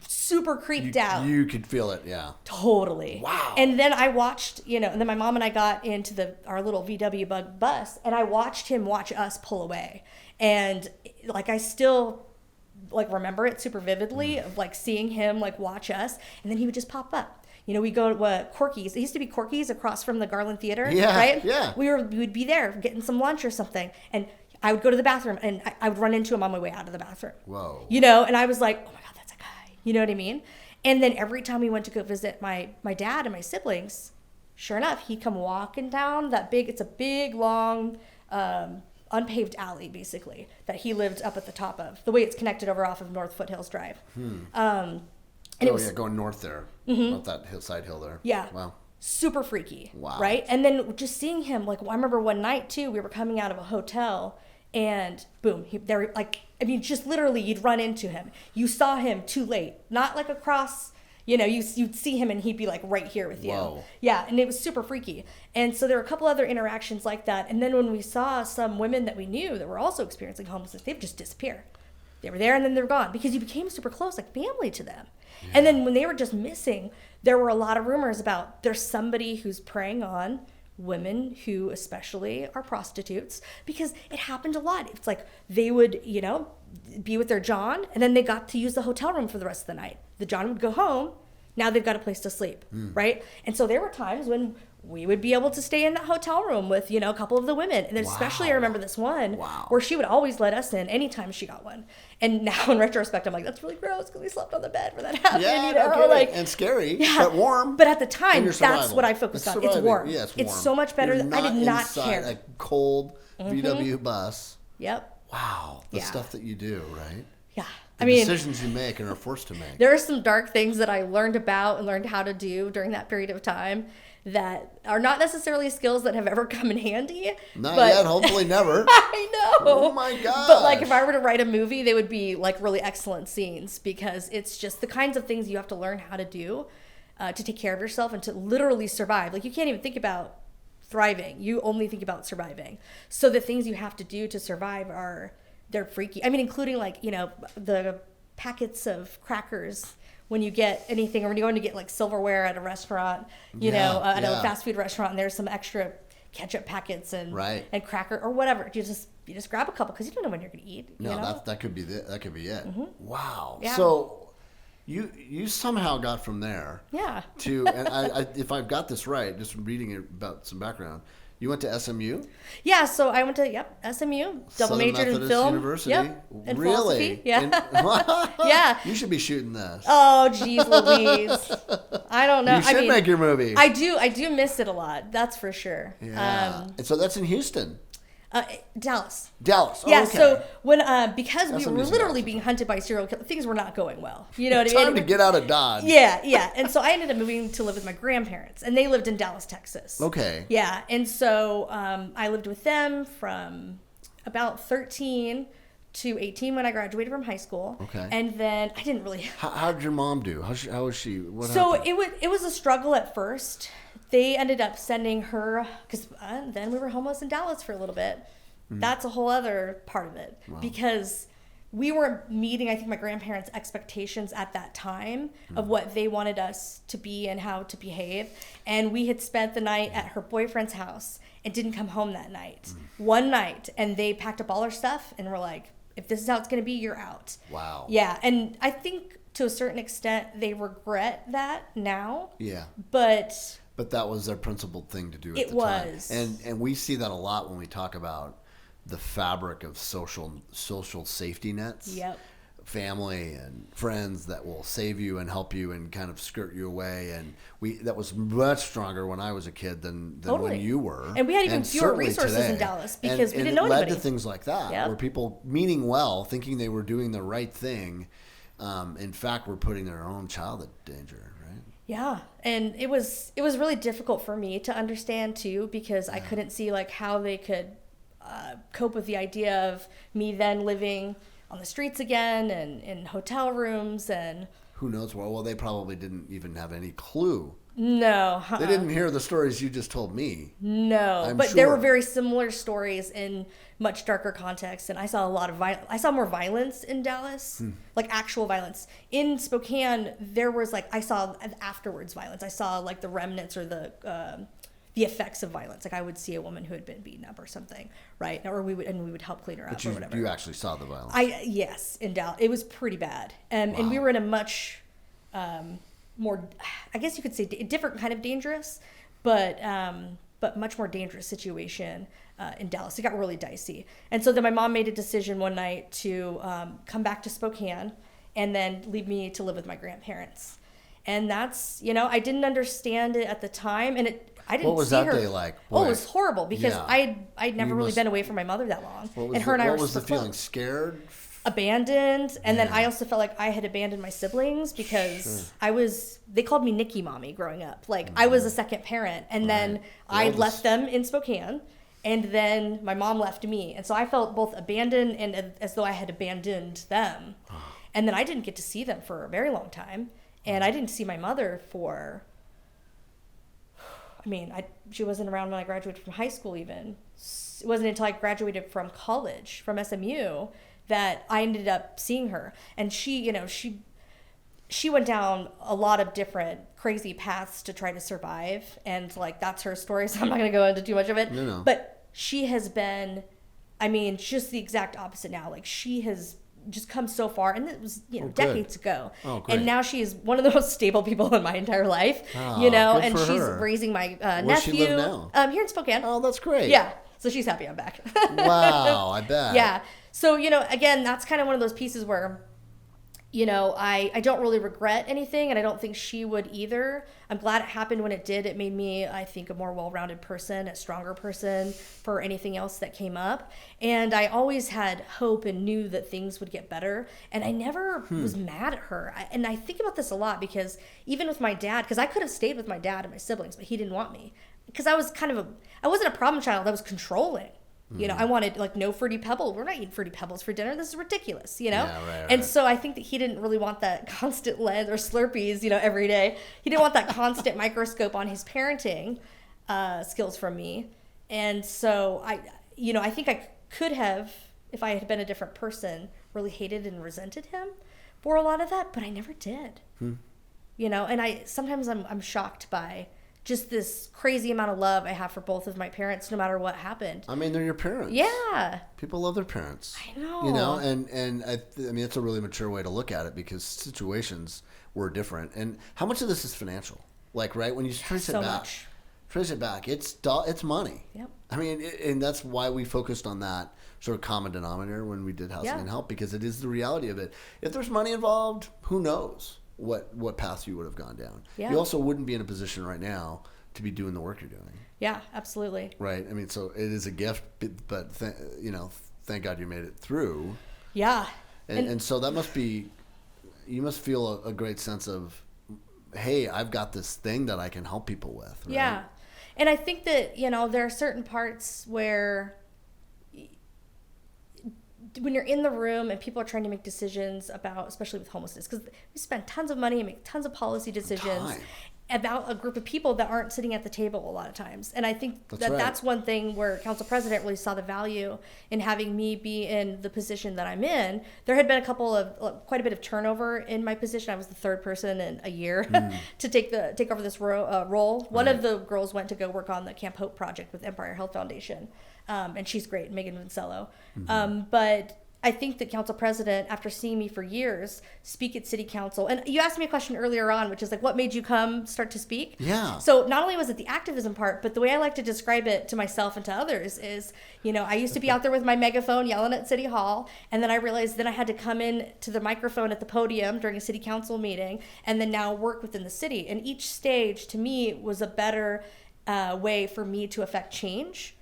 super creeped out. You could feel it, yeah. Totally. Wow. And then I watched, and then my mom and I got into our little VW bus and I watched him watch us pull away. And I still remember it super vividly of seeing him watch us, and then he would just pop up. We go to Corky's. It used to be Corky's across from the Garland Theater, right? Yeah. We would be there getting some lunch or something, and I would go to the bathroom, and I would run into him on my way out of the bathroom. Whoa. And I was like, oh my God, that's a guy. You know what I mean? And then every time we went to go visit my dad and my siblings, sure enough, he'd come walking down it's a big, long, unpaved alley, basically, that he lived up at the top of, the way it's connected over off of North Foothills Drive. And it was going north there, up that side hill there. Yeah. Wow. Super freaky. Wow. Right? And then just seeing him, I remember one night too, we were coming out of a hotel and boom, just literally you'd run into him. You saw him too late, not across, you'd see him and he'd be right here with you. Whoa. Yeah. And it was super freaky. And so there were a couple other interactions like that. And then when we saw some women that we knew that were also experiencing homelessness, they'd just disappear. They were there and then they're gone because you became super close, like family to them. Yeah. And then when they were just missing, there were a lot of rumors about there's somebody who's preying on women who especially are prostitutes, because it happened a lot. It's they would, be with their John and then they got to use the hotel room for the rest of the night. The John would go home. Now they've got a place to sleep, right? And so there were times when we would be able to stay in that hotel room with, a couple of the women. And especially I remember this one where she would always let us in anytime she got one. And now in retrospect, I'm like, that's really gross because we slept on the bed when that happened. Yeah, and scary, but warm. But at the time, that's what I focused on. It's warm. Yeah, it's warm. It's so much better. I did not care. A cold VW bus. Yep. Wow. The stuff that you do, right? Yeah. decisions you make and are forced to make. There are some dark things that I learned about and learned how to do during that period of time that are not necessarily skills that have ever come in handy. Not yet, hopefully never. I know. Oh my God. But like if I were to write a movie, they would be like really excellent scenes because it's just the kinds of things you have to learn how to do to take care of yourself and to literally survive. Like you can't even think about thriving. You only think about surviving. So the things you have to do to survive they're freaky. I mean, including like, the packets of crackers when you get anything, or when you're going to get like silverware at a restaurant, at a fast food restaurant, and there's some extra ketchup packets and cracker or whatever. You just grab a couple because you don't know when you're going to eat. No, that could be it. Mm-hmm. Wow. Yeah. So you somehow got from there. Yeah. To and I if I've got this right, just reading about some background. You went to SMU? Yeah, so I went to SMU, double majored in film. University? And really? Philosophy. Yeah. Yeah. You should be shooting this. Oh, geez, Louise. I don't know. You should make your movie. I do miss it a lot. That's for sure. Yeah. And so that's in Houston. Dallas. Dallas. Oh, yeah. okay. So when because we were literally being hunted by serial killers, things were not going well. You know what I mean? Time to get out of Dodge. Yeah. And so I ended up moving to live with my grandparents, and they lived in Dallas, Texas. Okay. Yeah, and so I lived with them from about 13 to 18 when I graduated from high school. Okay. And then I didn't really. How did your mom do? How was she? What so happened? it was a struggle at first. They ended up sending her, because then we were homeless in Dallas for a little bit. That's a whole other part of it. Wow. Because we were meeting, I think, my grandparents' expectations at that time of what they wanted us to be and how to behave. And we had spent the night at her boyfriend's house and didn't come home that night. One night. And they packed up all our stuff and were like, if this is how it's going to be, you're out. Wow. Yeah. And I think to a certain extent, they regret that now. Yeah. But that was their principled thing to do at the time. It was. And we see that a lot when we talk about the fabric of social safety nets. Yep. Family and friends that will save you and help you and kind of skirt you away. And that was much stronger when I was a kid than totally. when you were. And we had even fewer resources today. In Dallas because we didn't know anybody. anybody. It led to things like that, where people meaning well, thinking they were doing the right thing, in fact, were putting their own child at danger. Yeah, and it was really difficult for me to understand too, because I couldn't see like how they could cope with the idea of me then living on the streets again and in hotel rooms and who knows where. Well, they probably didn't even have any clue. No, they didn't hear the stories you just told me. No, but there were very similar stories in much darker context, and I saw a lot of I saw more violence in Dallas, like actual violence. In Spokane, there was like I saw afterwards violence. I saw like the remnants or the effects of violence. Like I would see a woman who had been beaten up or something, right? Or we would help clean her up or whatever. You actually saw the violence. Yes, in Dallas, it was pretty bad, and we were in a much more, I guess you could say, different kind of dangerous, but much more dangerous situation in Dallas. It got really dicey. And so then my mom made a decision one night to come back to Spokane and then leave me to live with my grandparents. And that's, I didn't understand it at the time. And I didn't What was see that her. Day like? Boy. Oh, it was horrible because I'd never really been away from my mother that long. And her and I were What was the super feeling? close. Scared? Abandoned, and then I also felt like I had abandoned my siblings because they called me Nikki Mommy growing up. Like I was a second parent, and then I left them in Spokane, and then my mom left me, and so I felt both abandoned and as though I had abandoned them. And then I didn't get to see them for a very long time, and I didn't see my mother for. She wasn't around when I graduated from high school even. It wasn't until I graduated from college, from SMU, that I ended up seeing her. And she went down a lot of different crazy paths to try to survive. And like, that's her story. So I'm not going to go into too much of it. No. But she has been, just the exact opposite now. Like she has just come so far, and it was decades ago. Oh, great. And now she is one of the most stable people in my entire life. Oh, good and she's her. Raising my nephew. Where does she live now? Here in Spokane. Oh, that's great. Yeah, so she's happy I'm back. Wow, I bet. Yeah, so again, that's kind of one of those pieces where I don't really regret anything, and I don't think she would either. I'm glad it happened when it did. It made me, I think, a more well-rounded person, a stronger person for anything else that came up. And I always had hope and knew that things would get better. And I never was mad at her. And I think about this a lot because even with my dad, because I could have stayed with my dad and my siblings, but he didn't want me. Because I was I wasn't a problem child. I was controlling. I wanted no Fruity Pebble. We're not eating Fruity Pebbles for dinner. This is ridiculous, Yeah, right. And so I think that he didn't really want that constant lens or Slurpees, every day. He didn't want that constant microscope on his parenting skills from me. And so I think I could have, if I had been a different person, really hated and resented him for a lot of that, but I never did. And sometimes I'm shocked by just this crazy amount of love I have for both of my parents, no matter what happened. I mean, they're your parents. Yeah. People love their parents. I know. And I mean, it's a really mature way to look at it because situations were different. And how much of this is financial? Right? When you trace it back, it's money. Yep. I mean, and that's why we focused on that sort of common denominator when we did Housing and Help, because it is the reality of it. If there's money involved, who knows what path you would have gone down. Yeah. You also wouldn't be in a position right now to be doing the work you're doing. Yeah, absolutely. Right. I mean, so it is a gift, but thank God you made it through. Yeah. And so that must be, you must feel a great sense of, hey, I've got this thing that I can help people with. Right? Yeah. And I think that, there are certain parts where when you're in the room and people are trying to make decisions about, especially with homelessness, because we spend tons of money and make tons of policy decisions about a group of people that aren't sitting at the table a lot of times. And I think that's one thing where council president really saw the value in having me be in the position that I'm in. There had been quite a bit of turnover in my position. I was the third person in a year to take over this role. One of the girls went to go work on the Camp Hope project with Empire Health Foundation. And she's great, Megan Vincello. But I think the council president, after seeing me for years speak at city council, and you asked me a question earlier on, which is what made you start to speak? Yeah. So not only was it the activism part, but the way I like to describe it to myself and to others is, I used to be out there with my megaphone yelling at City Hall, and then I realized then I had to come in to the microphone at the podium during a city council meeting, and then now work within the city. And each stage, to me, was a better way for me to affect change.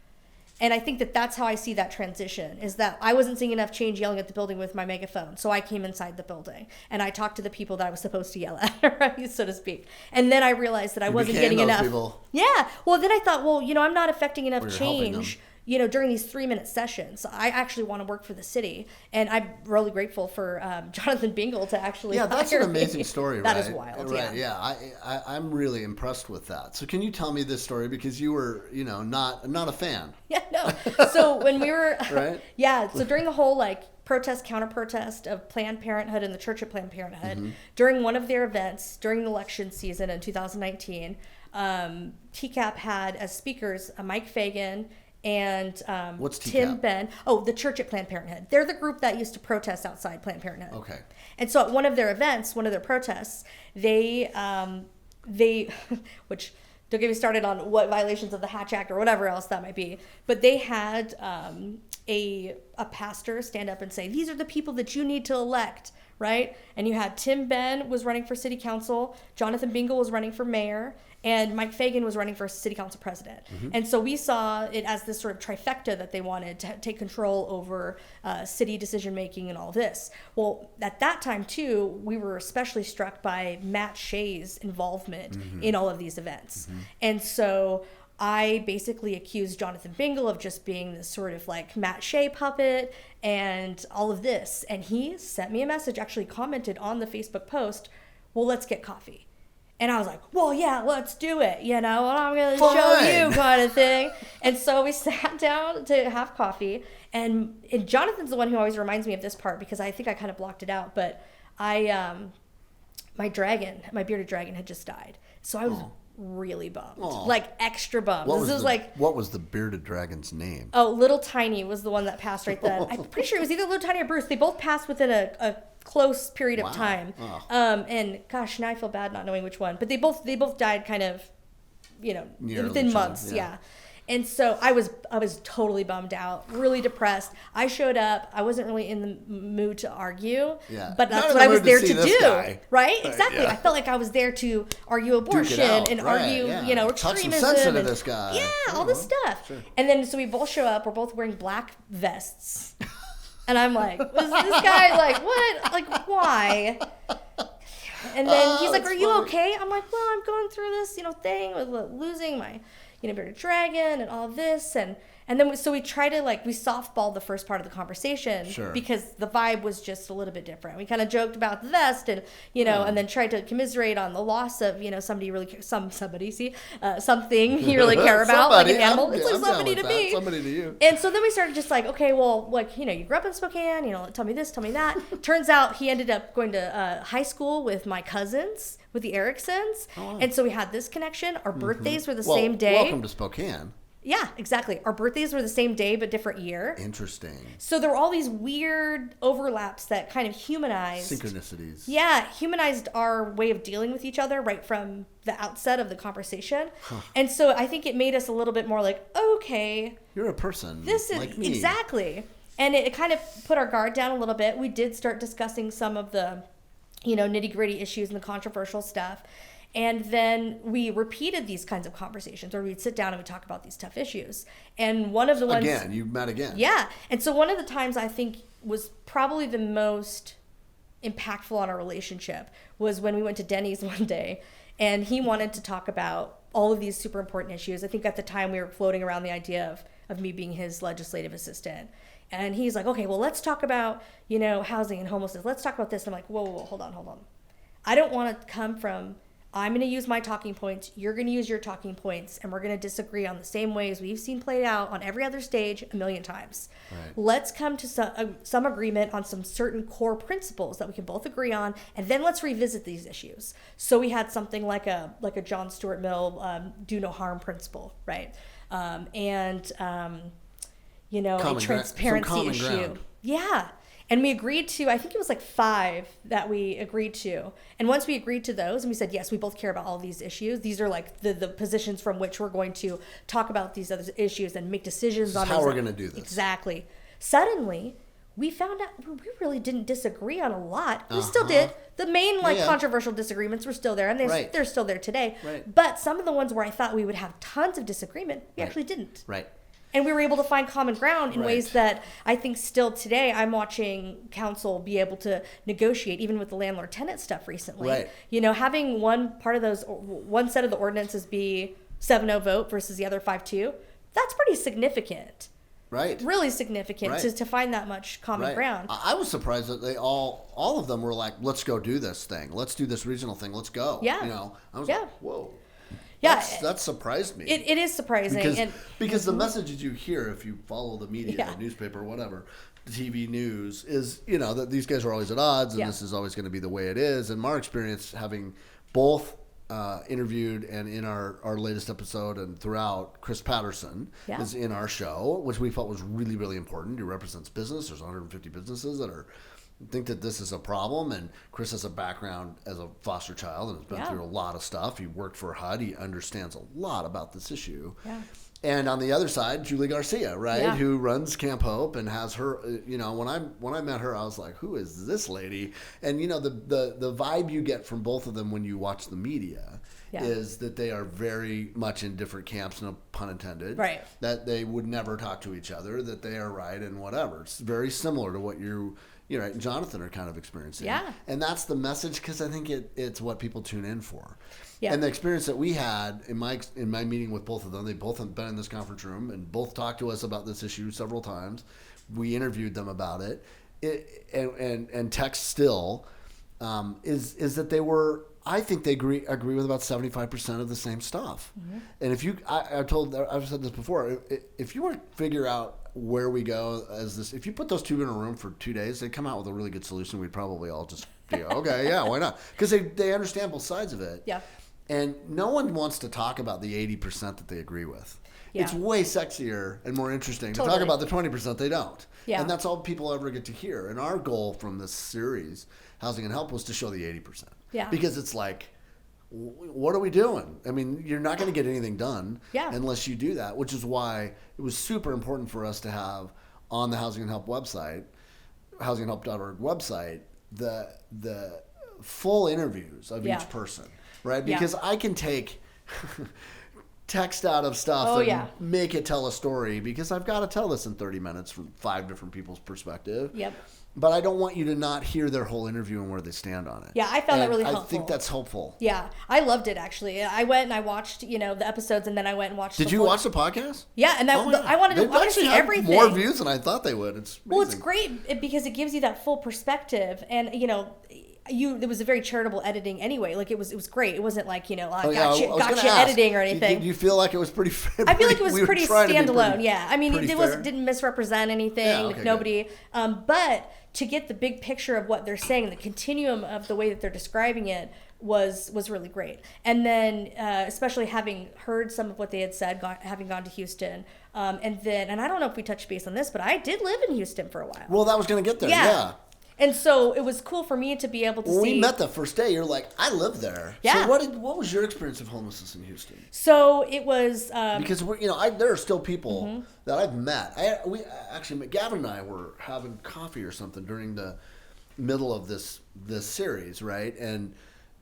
And I think that that's how I see that transition, is that I wasn't seeing enough change yelling at the building with my megaphone. So I came inside the building and I talked to the people that I was supposed to yell at, right, so to speak. And then I realized that I wasn't getting enough. People. Yeah. Well, then I thought, I'm not affecting enough change. During these 3-minute sessions. I actually want to work for the city. And I'm really grateful for Jonathan Bingle to actually hire that's an me. amazing story, right? That is wild, right, yeah. I'm really impressed with that. So can you tell me this story? Because you were, not a fan. Yeah, no. So when we were... Right? Yeah, so during the whole, protest, counter-protest of Planned Parenthood and the Church of Planned Parenthood, during one of their events, during the election season in 2019, TCAP had as speakers Mike Fagan and What's TCAP? Tim Ben. Oh, the Church at Planned Parenthood. They're the group that used to protest outside Planned Parenthood. Okay. And so at one of their events, one of their protests, they which don't get me started on what violations of the Hatch Act or whatever else that might be, but they had a pastor stand up and say, these are the people that you need to elect, right? And you had Tim Ben was running for city council, Jonathan Bingle was running for mayor, and Mike Fagan was running for city council president. And so we saw it as this sort of trifecta that they wanted to take control over city decision making and all this. Well, at that time too, we were especially struck by Matt Shea's involvement in all of these events. And so I basically accused Jonathan Bingle of just being this sort of Matt Shea puppet and all of this. And he sent me a message, actually commented on the Facebook post, well, let's get coffee. And I was like, well, yeah, let's do it, and I'm going to show you kind of thing. And so we sat down to have coffee. And Jonathan's the one who always reminds me of this part because I think I kind of blocked it out. But my bearded dragon had just died. So I was really bummed, extra bummed. What was the bearded dragon's name? Oh, Little Tiny was the one that passed right then. I'm pretty sure it was either Little Tiny or Bruce. They both passed within a close period of time. And gosh, now I feel bad not knowing which one, but they both died kind of, within months. Yeah. And so I was totally bummed out, really depressed. I showed up. I wasn't really in the mood to argue, but that's what I was there to do. Right? Exactly. Yeah. I felt like I was there to argue abortion and argue, extremism. Talk some sense into this guy. Yeah, all this stuff. Sure. And then so we both show up. We're both wearing black vests. And I'm like, was this guy like, what? Like, why? And then he's like, are you okay? I'm like, well, I'm going through this, thing with losing my, bearded dragon and all this. And then we try to we softballed the first part of the conversation because the vibe was just a little bit different. We kind of joked about the vest and, and then tried to commiserate on the loss of, somebody you really something you really care about, like an animal. It's like somebody to me. Somebody to you. And so then we started just okay, well, you grew up in Spokane, tell me this, tell me that. Turns out he ended up going to high school with my cousins, with the Ericksons. Oh, wow. And so we had this connection. Our birthdays were the same day. Welcome to Spokane. Yeah, exactly. Our birthdays were the same day, but different year. Interesting. So there were all these weird overlaps that kind of humanized. Synchronicities. Yeah, humanized our way of dealing with each other right from the outset of the conversation. Huh. And so I think it made us a little bit more okay. You're a person like me. Exactly. And it kind of put our guard down a little bit. We did start discussing some of the, nitty-gritty issues and the controversial stuff. And then we repeated these kinds of conversations, or we'd sit down and we'd talk about these tough issues. And one of the ones... Again, you met again. Yeah. And so one of the times I think was probably the most impactful on our relationship was when we went to Denny's one day, and he wanted to talk about all of these super important issues. I think at the time we were floating around the idea of me being his legislative assistant. And he's like, okay, well, let's talk about, housing and homelessness. Let's talk about this. And I'm like, whoa, hold on. I don't want to come from... I'm going to use my talking points, you're going to use your talking points, and we're going to disagree on the same ways we've seen played out on every other stage a million times. Right. Let's come to some agreement on some certain core principles that we can both agree on, and then let's revisit these issues. So we had something like a John Stuart Mill do no harm principle, right? A transparency issue. Ground. Yeah. And we agreed to, I think it was 5 that we agreed to. And once we agreed to those and we said, yes, we both care about all these issues. These are the positions from which we're going to talk about these other issues and make decisions on how we're going to do this. Exactly. Suddenly, we found out we really didn't disagree on a lot. We still did. The main controversial disagreements were still there, and they're still there today. Right. But some of the ones where I thought we would have tons of disagreement, we actually didn't. Right. And we were able to find common ground in ways that I think still today I'm watching council be able to negotiate, even with the landlord-tenant stuff recently. Right. Having one set of the ordinances be 7-0 vote versus the other 5-2, that's pretty significant. Right. Really significant to find that much common ground. I was surprised that they all of them were like, let's go do this thing. Let's do this regional thing. Let's go. Yeah. I was like, whoa. Yeah, that surprised me. It is surprising. Because the messages you hear if you follow the media, newspaper, whatever, TV news, is, that these guys are always at odds and this is always going to be the way it is. And my experience, having both interviewed and in our latest episode and throughout, Chris Patterson is in our show, which we felt was really, really important. He represents business. There's 150 businesses that think that this is a problem, and Chris has a background as a foster child and has been through a lot of stuff. He worked for HUD. He understands a lot about this issue. Yeah. And on the other side, Julie Garcia, who runs Camp Hope and has her, when I met her, I was like, who is this lady? And, the vibe you get from both of them when you watch the media is that they are very much in different camps, no pun intended. Right. That they would never talk to each other, that they are right and whatever. It's very similar to what you and Jonathan are kind of experiencing. Yeah. And that's the message, because I think it's what people tune in for. Yeah. And the experience that we had in my meeting with both of them, they both have been in this conference room and both talked to us about this issue several times. We interviewed them about it. And text still is that they were, I think they agree with about 75% of the same stuff. Mm-hmm. And I've said this before, if you want to figure out where we go as this, if you put those two in a room for 2 days, they come out with a really good solution. We'd probably all just be okay, yeah, why not? Because they understand both sides of it. Yeah. And no one wants to talk about the 80% that they agree with. Yeah. It's way sexier and more interesting to talk about the 20% they don't. Yeah. And that's all people ever get to hear. And our goal from this series, Housing and Help, was to show the 80%. Yeah. Because it's like, what are we doing? I mean, you're not going to get anything done unless you do that, which is why it was super important for us to have on the Housing and Help website, housingandhelp.org website, the full interviews of each person, right? Because I can take text out of stuff and make it tell a story because I've got to tell this in 30 minutes from 5 different people's perspective. Yep. But I don't want you to not hear their whole interview and where they stand on it. Yeah, I found that really helpful. I think that's helpful. Yeah, I loved it actually. I went and I watched, the episodes, and then I went and watched. Did you watch the podcast? Yeah, and I wanted to see everything. More views than I thought they would. It's amazing. Well, it's great because it gives you that full perspective, and it was a very charitable editing anyway. Like it was great. It wasn't like got you editing or anything. Did you feel like it was pretty? I feel like it was pretty standalone. Yeah, I mean, didn't misrepresent anything. Yeah, okay, nobody. But to get the big picture of what they're saying, the continuum of the way that they're describing it was really great. And then especially having heard some of what they had said, having gone to Houston, and I don't know if we touched base on this, but I did live in Houston for a while. Well, that was going to get there. Yeah. And so it was cool for me to be able to see. When we met the first day, you're like, I live there. Yeah. So what was your experience of homelessness in Houston? So it was because there are still people that I've met. We actually, Gavin and I were having coffee or something during the middle of this series, right? And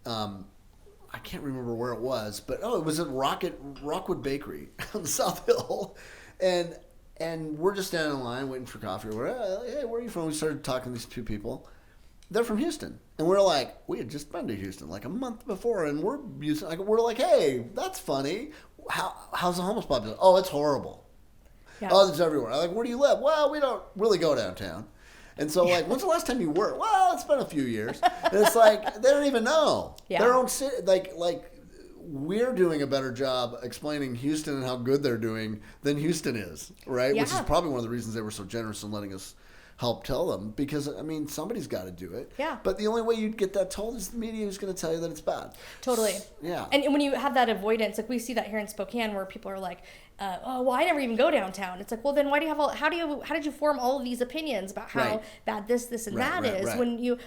I can't remember where it was, but it was at Rockwood Bakery on South Hill, and we're just standing in line waiting for coffee. We're hey, where are you from? We started talking to these 2 people. They're from Houston, and we're like, we had just been to Houston like a month before, and we're like, hey, that's funny. How's the homeless population? Oh, it's horrible. Yeah. Oh, it's everywhere. I'm like, where do you live? Well, we don't really go downtown. And so, like, when's the last time you were? Well, it's been a few years. And it's like they don't even know their own city. Like. We're doing a better job explaining Houston and how good they're doing than Houston is, right? Yeah. Which is probably one of the reasons they were so generous in letting us help tell them, because, I mean, somebody's got to do it. Yeah. But the only way you'd get that told is the media who's going to tell you that it's bad. Totally. Yeah. And when you have that avoidance, like we see that here in Spokane where people are like, oh, well, I never even go downtown. It's like, well, then why do you have how did you form all of these opinions about how bad this, and that is when you,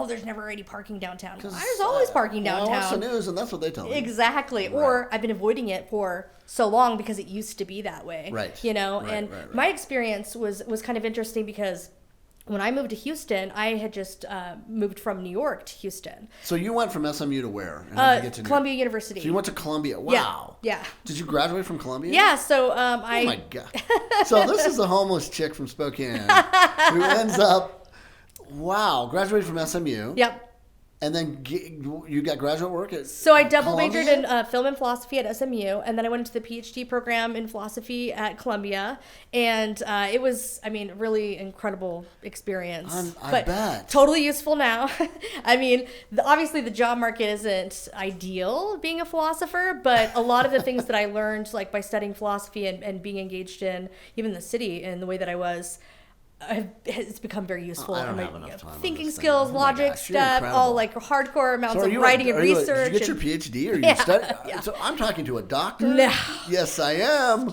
there's never any parking downtown. Well, there's always parking downtown. I watch the news and that's what they tell me. Exactly. Right. Or I've been avoiding it for so long because it used to be that way. Right. And my experience was kind of interesting because when I moved to Houston, I had just moved from New York to Houston. So you went from SMU to where? And how did you get to Columbia University. So you went to Columbia. Wow. Yeah. Did you graduate from Columbia? Yeah. So Oh my God. So this is a homeless chick from Spokane who ends up, graduated from SMU. Yep. And then you got graduate work at So I double Columbia? majored in film and philosophy at SMU, and then I went into the PhD program in philosophy at Columbia, and it was, really incredible experience. I bet. Totally useful now. I mean, obviously the job market isn't ideal being a philosopher, but a lot of the things that I learned, like by studying philosophy and being engaged in even the city in the way that I was, it's become very useful. I don't have enough time thinking skills, logic stuff, all like hardcore amounts of writing and research. Did you get your PhD or you studied? Yeah. So I'm talking to a doctor? No. Yes, I am.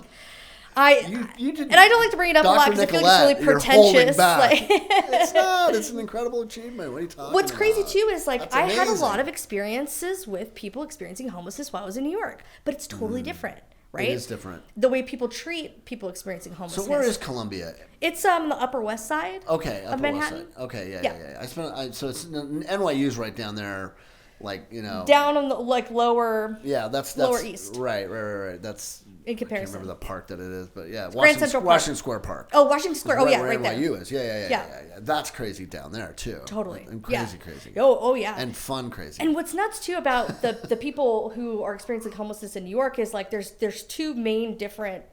You did, and I don't like to bring it up a lot because I feel like it's really pretentious. It's not. It's an incredible achievement. What are you talking What's about? crazy too is That's I had a amazing. lot of experiences with people experiencing homelessness while I was in New York, but it's totally different. Right? It is different. The way people treat people experiencing homelessness. So where is Columbia? It's the Upper West Side. Okay, of Manhattan. West Side. Okay, yeah. So it's NYU's right down there, down on the lower. Yeah, that's lower east. Right. That's in comparison. I can't remember the park that it is, but yeah, Grand Central Park. Washington Square Park. Oh, Washington Square. Right right there. NYU is. Yeah. That's crazy down there too. Totally. And crazy. Oh yeah. And fun crazy. And what's nuts too about the people who are experiencing homelessness in New York is there's 2 main different.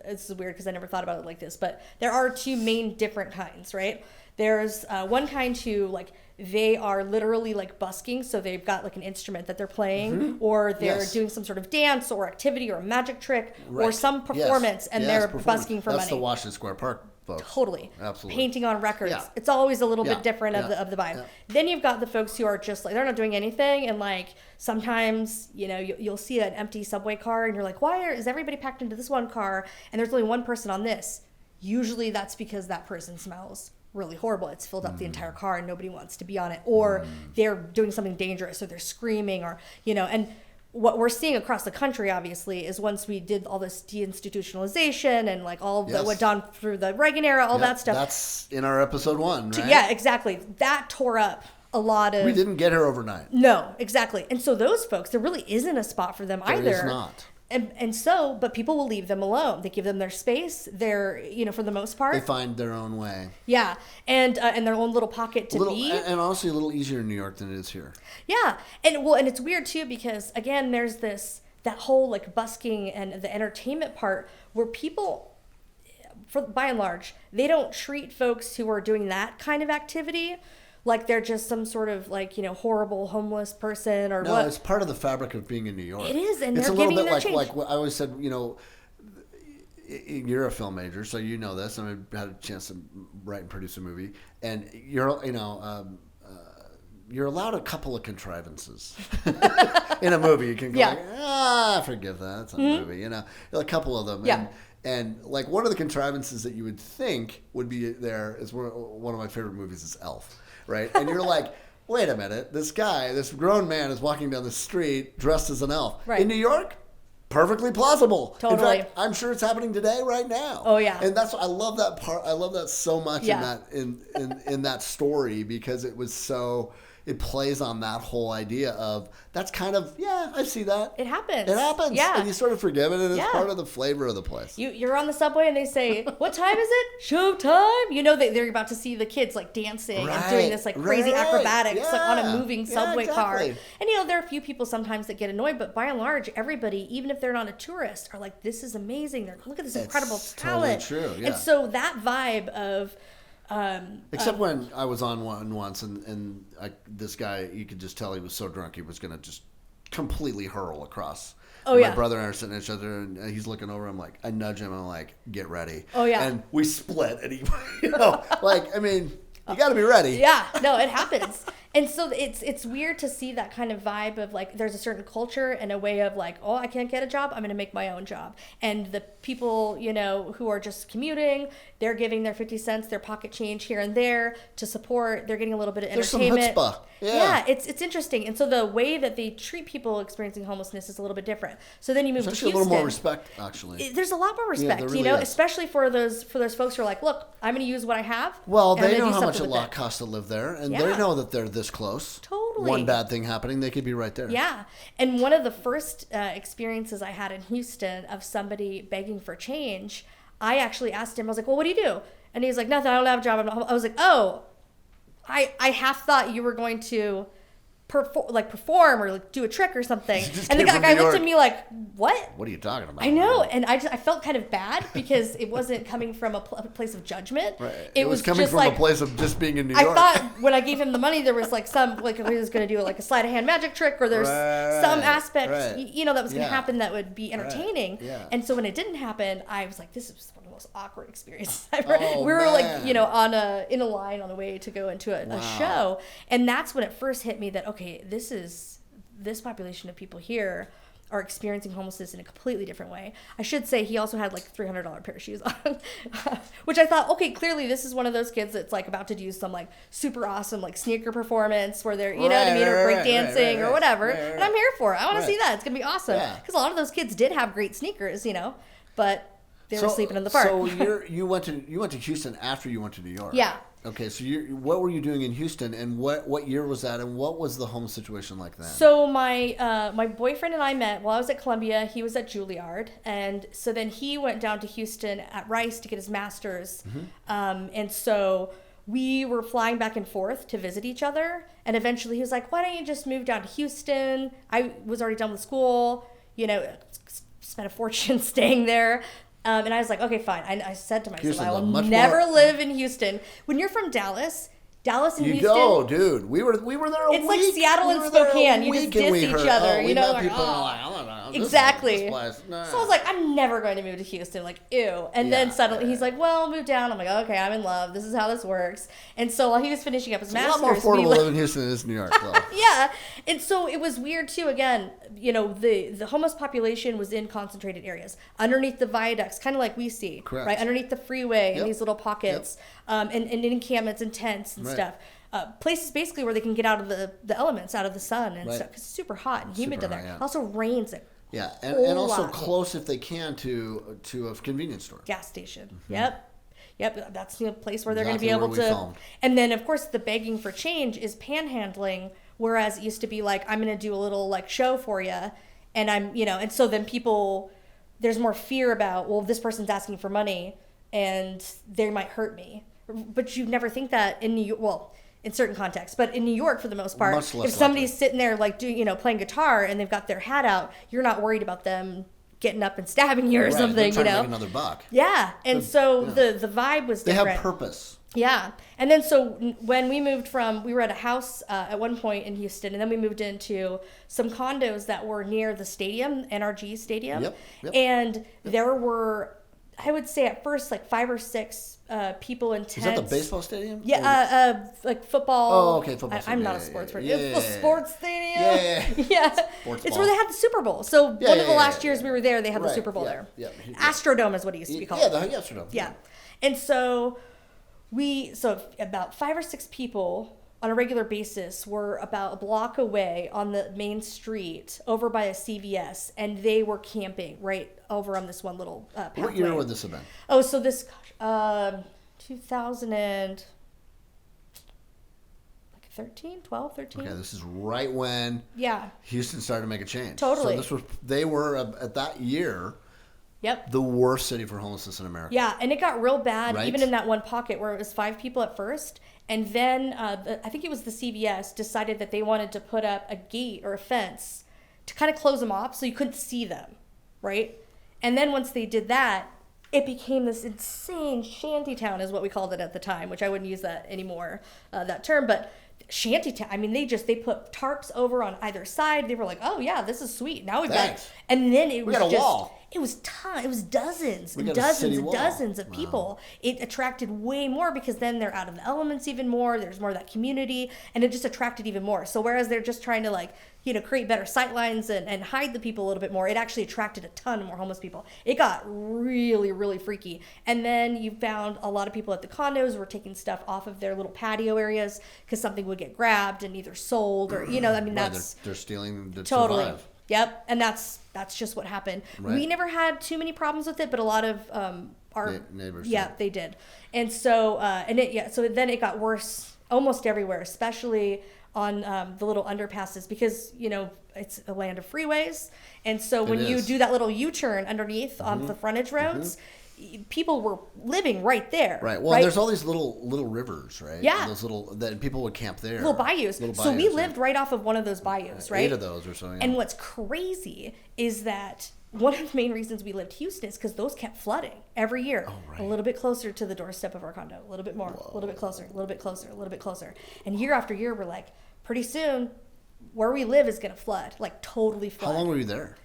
This is weird because I never thought about it like this, but there are 2 main different kinds, right? There's one kind who they are literally busking, so they've got an instrument that they're playing, or they're doing some sort of dance or activity or a magic trick or some performance, and they're busking for money. That's the Washington Square Park folks. Totally. Absolutely. Painting on records. Yeah. It's always a little bit different of the vibe. Yeah. Then you've got the folks who are just they're not doing anything, and sometimes you'll see an empty subway car and you're like, why is everybody packed into this one car and there's only one person on this? Usually that's because that person smells really horrible. It's filled up the entire car and nobody wants to be on it, or they're doing something dangerous, or they're screaming, or and what we're seeing across the country, obviously, is once we did all this deinstitutionalization and like all the went down through the Reagan era, all that stuff. That's in our episode 1, right? Yeah, exactly. That tore up a lot of. We didn't get here overnight. No, exactly. And so those folks, there really isn't a spot for them either. There is not. And so, but people will leave them alone. They give them their space. They're, for the most part. They find their own way. Yeah. And their own little pocket to be. And honestly, a little easier in New York than it is here. Yeah. And it's weird too, because again, there's that whole like busking and the entertainment part where people, by and large, they don't treat folks who are doing that kind of activity like they're just some sort of like, horrible homeless person or what. No, it's part of the fabric of being in New York. It is, and it's they're a little giving bit their like change. like what I always said, you're a film major, so you know this. I had a chance to write and produce a movie, and you're allowed a couple of contrivances in a movie. You can go I forgive that. It's a movie, a couple of them. Yeah. And like one of the contrivances that you would think would be there is one of my favorite movies is Elf. Right? And you're like, wait a minute, this grown man is walking down the street dressed as an elf. Right. In New York, perfectly plausible. Totally. In fact, I'm sure it's happening today, right now. Oh yeah. And I love that part. I love that so much Yeah. in that story, because it plays on that whole idea of that's kind of, I see that. It happens. It happens. Yeah. And you sort of forgive it, and it's part of the flavor of the place. You're on the subway and they say, what time is it? Showtime. They're about to see the kids like dancing and doing this like crazy acrobatics like on a moving subway car. And there are a few people sometimes that get annoyed, but by and large, everybody, even if they're not a tourist, are like, this is amazing. Look at this incredible talent. Totally true. Yeah. And so that vibe of except when I was on one once, and this guy, you could just tell he was so drunk he was going to just completely hurl across. My brother and I are sitting at each other, and he's looking over. I'm like, I nudge him, and I'm like, get ready. Oh yeah. And we split, and he, you got to be ready. Yeah, no, it happens. And so it's weird to see that kind of vibe of like there's a certain culture and a way of like, oh, I can't get a job, I'm going to make my own job. And the people, who are just commuting, they're giving their 50 cents, their pocket change here and there to support. They're getting a little bit of entertainment. There's some chutzpah. Yeah, it's interesting. And so the way that they treat people experiencing homelessness is a little bit different. So then you move to Houston. There's a little more respect, actually. There's a lot more respect, there really is. especially for those folks who are like, look, I'm going to use what I have. Well, they know how much it costs to live there, and they know that they're this close. Totally. One bad thing happening, they could be right there. Yeah. And one of the first experiences I had in Houston of somebody begging for change, I actually asked him, I was like, well, what do you do? And he was like, nothing, I don't have a job. I was like, oh, I half thought you were going to perform or like do a trick or something. And the guy looked at me like, what? What are you talking about? I know. And I felt kind of bad because it wasn't coming from a place of judgment. Right. It was coming from a place of just being in New York. I thought when I gave him the money, there was like some, like he was going to do like a sleight of hand magic trick, or there's some aspect, that was going to happen that would be entertaining. Yeah. And so when it didn't happen, I was like, this is one of the most awkward experiences ever. Oh, we were man. like, in a line on the way to go into a show. And that's when it first hit me that, okay, this population of people here are experiencing homelessness in a completely different way. I should say he also had like $300 pair of shoes on, which I thought, okay, clearly this is one of those kids that's like about to do some like super awesome like sneaker performance where they're, you know what I mean, or break dancing or whatever. And I'm here for it. I want to see that. It's going to be awesome. Because a lot of those kids did have great sneakers, but they were sleeping in the park. So you went to Houston after you went to New York. Yeah. Okay, so what were you doing in Houston, and what year was that, and what was the home situation like then? So my boyfriend and I met while I was at Columbia. He was at Juilliard, and so then he went down to Houston at Rice to get his master's, and so we were flying back and forth to visit each other, and eventually he was like, why don't you just move down to Houston? I was already done with school, spent a fortune staying there. And I was like, okay, fine. I said to myself, Houston's I will never live in Houston. When you're from Dallas and Houston. Go, dude. We were there a week. It's like Seattle and Spokane. You just diss each other. We met people like, Exactly. exactly. Nah. So I was like, I'm never going to move to Houston. Like, ew. And then suddenly he's like, well, move down. I'm like, okay, I'm in love. This is how this works. And so while he was finishing up his master's, a lot more affordable to live in Houston than it is in New York, though. Yeah. And so it was weird too. Again, you know, the homeless population was in concentrated areas underneath the viaducts, kind of like we see, Correct. right? Underneath the freeway in these little pockets, and in encampments and tents and stuff. Places basically where they can get out of the elements, out of the sun and stuff, because it's super hot and humid down there. It also rains it. Yeah, and also close if they can to a convenience store. Gas station. Yep, that's the place where they're going to be able to. And then, of course, the begging for change is panhandling, whereas it used to be like, I'm going to do a little like show for you, and I'm, you know, and so then people, there's more fear about, well, this person's asking for money, and they might hurt me. But you never think that in New York. Well, in certain contexts, but in New York, for the most part, if somebody's sitting there like doing, you know, playing guitar and they've got their hat out, you're not worried about them getting up and stabbing you or something, you know. To make another buck. Yeah, and so the vibe was different. They have purpose. Yeah, and then so when we moved we were at a house at one point in Houston, and then we moved into some condos that were near the stadium, NRG Stadium, and there were, I would say at first, like 5 or 6 people in tents. Is that the baseball stadium? Yeah, like football. Oh, okay, football. I'm not a sports person. Yeah, It's the sports stadium. Yeah. Sports it's where they had the Super Bowl. So one of the last years we were there, they had the Super Bowl there. Yeah. Astrodome is what it used to be called. Yeah, the Astrodome. Yeah. And so about 5 or 6 people on a regular basis were about a block away on the main street over by a CVS, and they were camping right over on this one little pathway. What year would this have been? Oh, so this 2013, 12, 13. Okay, this is right when Houston started to make a change. Totally. So they were at that year the worst city for homelessness in America. Yeah, and it got real bad even in that one pocket where it was 5 people at first. And then I think it was the CVS decided that they wanted to put up a gate or a fence to kind of close them off so you couldn't see them, right? And then once they did that, it became this insane shanty town is what we called it at the time, which I wouldn't use that anymore, that term, but shanty town. I mean, they put tarps over on either side. They were like, oh yeah, this is sweet. Now we've got, and then it was just, wall. It was it was dozens and dozens and dozens of people. It attracted way more because then they're out of the elements even more. There's more of that community, and it just attracted even more. So whereas they're just trying to like, you know, create better sight lines and hide the people a little bit more, it actually attracted a ton more homeless people. It got really, really freaky. And then you found a lot of people at the condos were taking stuff off of their little patio areas because something would get grabbed and either sold or, you know, I mean, that's... They're stealing to survive. Yep, and that's just what happened. Right. We never had too many problems with it, but a lot of our neighbors. Yeah, they did. And so so then it got worse almost everywhere, especially on the little underpasses because, you know, it's a land of freeways. And so when you do that little U-turn underneath on the frontage roads, people were living right there. Right. Well, there's all these little rivers, right? Yeah. Those that people would camp there. Little bayous. So we lived right off of one of those bayous, right? 8 of those or so. Yeah. And what's crazy is that one of the main reasons we lived Houston is because those kept flooding every year. Oh, right. A little bit closer to the doorstep of our condo, a little bit more, a little bit closer, a little bit closer, a little bit closer. And year after year, we're like, pretty soon, where we live is going to flood, like totally flood. How long were you there?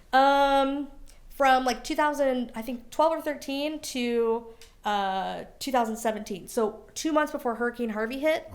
From like 2000, I think 12 or 13 to 2017. So 2 months before Hurricane Harvey hit,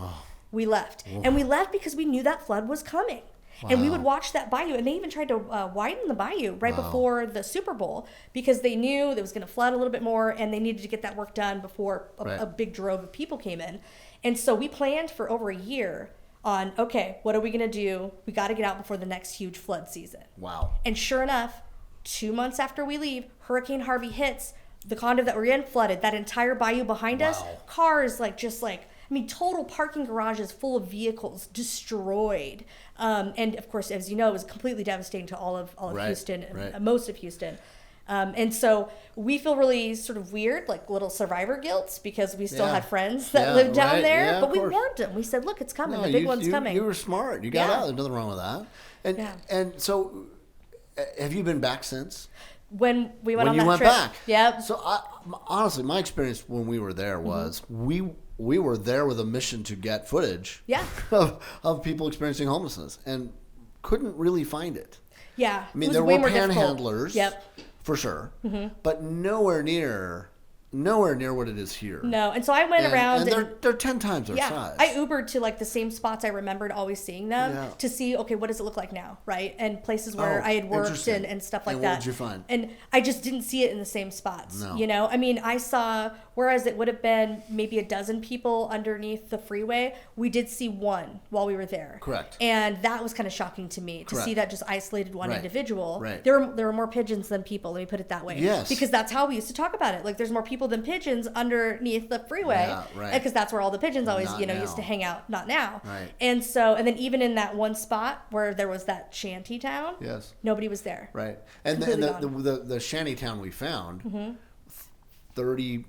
we left. And we left because we knew that flood was coming. Wow. And we would watch that bayou, and they even tried to widen the bayou right before the Super Bowl because they knew it was going to flood a little bit more, and they needed to get that work done before a big drove of people came in. And so we planned for over a year on, okay, what are we going to do? We got to get out before the next huge flood season. Wow. And sure enough, 2 months after we leave, Hurricane Harvey hits, the condo that we're in flooded, that entire bayou behind us, cars total parking garages full of vehicles destroyed. And of course, as you know, it was completely devastating to all of Houston, most of Houston. And so we feel really sort of weird, like little survivor guilt, because we still had friends that lived down there, but we warned them. We said, look, it's coming. The big one's coming. You were smart. You got out. There's nothing wrong with that. And so have you been back since? When we went on that trip. When you went back. Yep. So honestly, my experience when we were there was we were there with a mission to get footage of people experiencing homelessness and couldn't really find it. Yeah. I mean, there were panhandlers, yep. for sure, but nowhere near what it is here. No, and so I went around, and they're 10 times their size. I Ubered to like the same spots I remembered always seeing them to see, okay, what does it look like now, right? And places where I had worked and stuff like that. What did you find? And I just didn't see it in the same spots. No. You know, I mean, I saw, whereas it would have been maybe a dozen people underneath the freeway, we did see one while we were there. Correct. And that was kind of shocking to me to see that just isolated one individual. Right. There were more pigeons than people. Let me put it that way. Yes. Because that's how we used to talk about it. Like, there's more people than pigeons underneath the freeway. Yeah, right. Because that's where all the pigeons always, Not used to hang out. Not now. Right. And so, and then even in that one spot where there was that shanty town, Yes. nobody was there. Right. And the shanty town we found, 30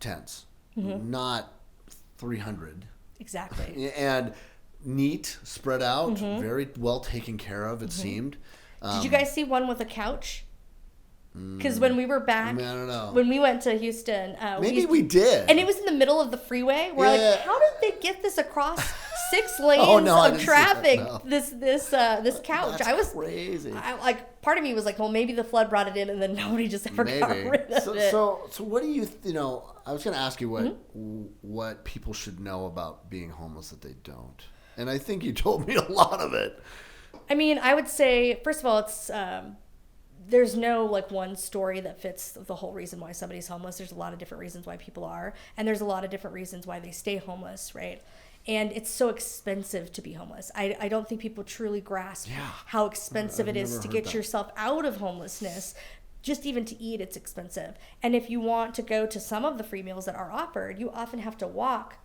tents, not 300. Exactly. And neat, spread out, very well taken care of, it seemed. Did you guys see one with a couch? Because when we were back, I mean, I don't know. When we went to Houston, maybe we did, and it was in the middle of the freeway. We're like, how did they get this across 6 lanes of traffic? No. This couch. That's crazy. Part of me was like, well, maybe the flood brought it in, and then nobody just ever got rid of it. So what do you I was going to ask you what people should know about being homeless that they don't, and I think you told me a lot of it. I mean, I would say, first of all, it's there's no like one story that fits the whole reason why somebody's homeless. There's a lot of different reasons why people are, and there's a lot of different reasons why they stay homeless, right? And it's so expensive to be homeless. I don't think people truly grasp how expensive it is to get yourself out of homelessness. Just even to eat, it's expensive. And if you want to go to some of the free meals that are offered, you often have to walk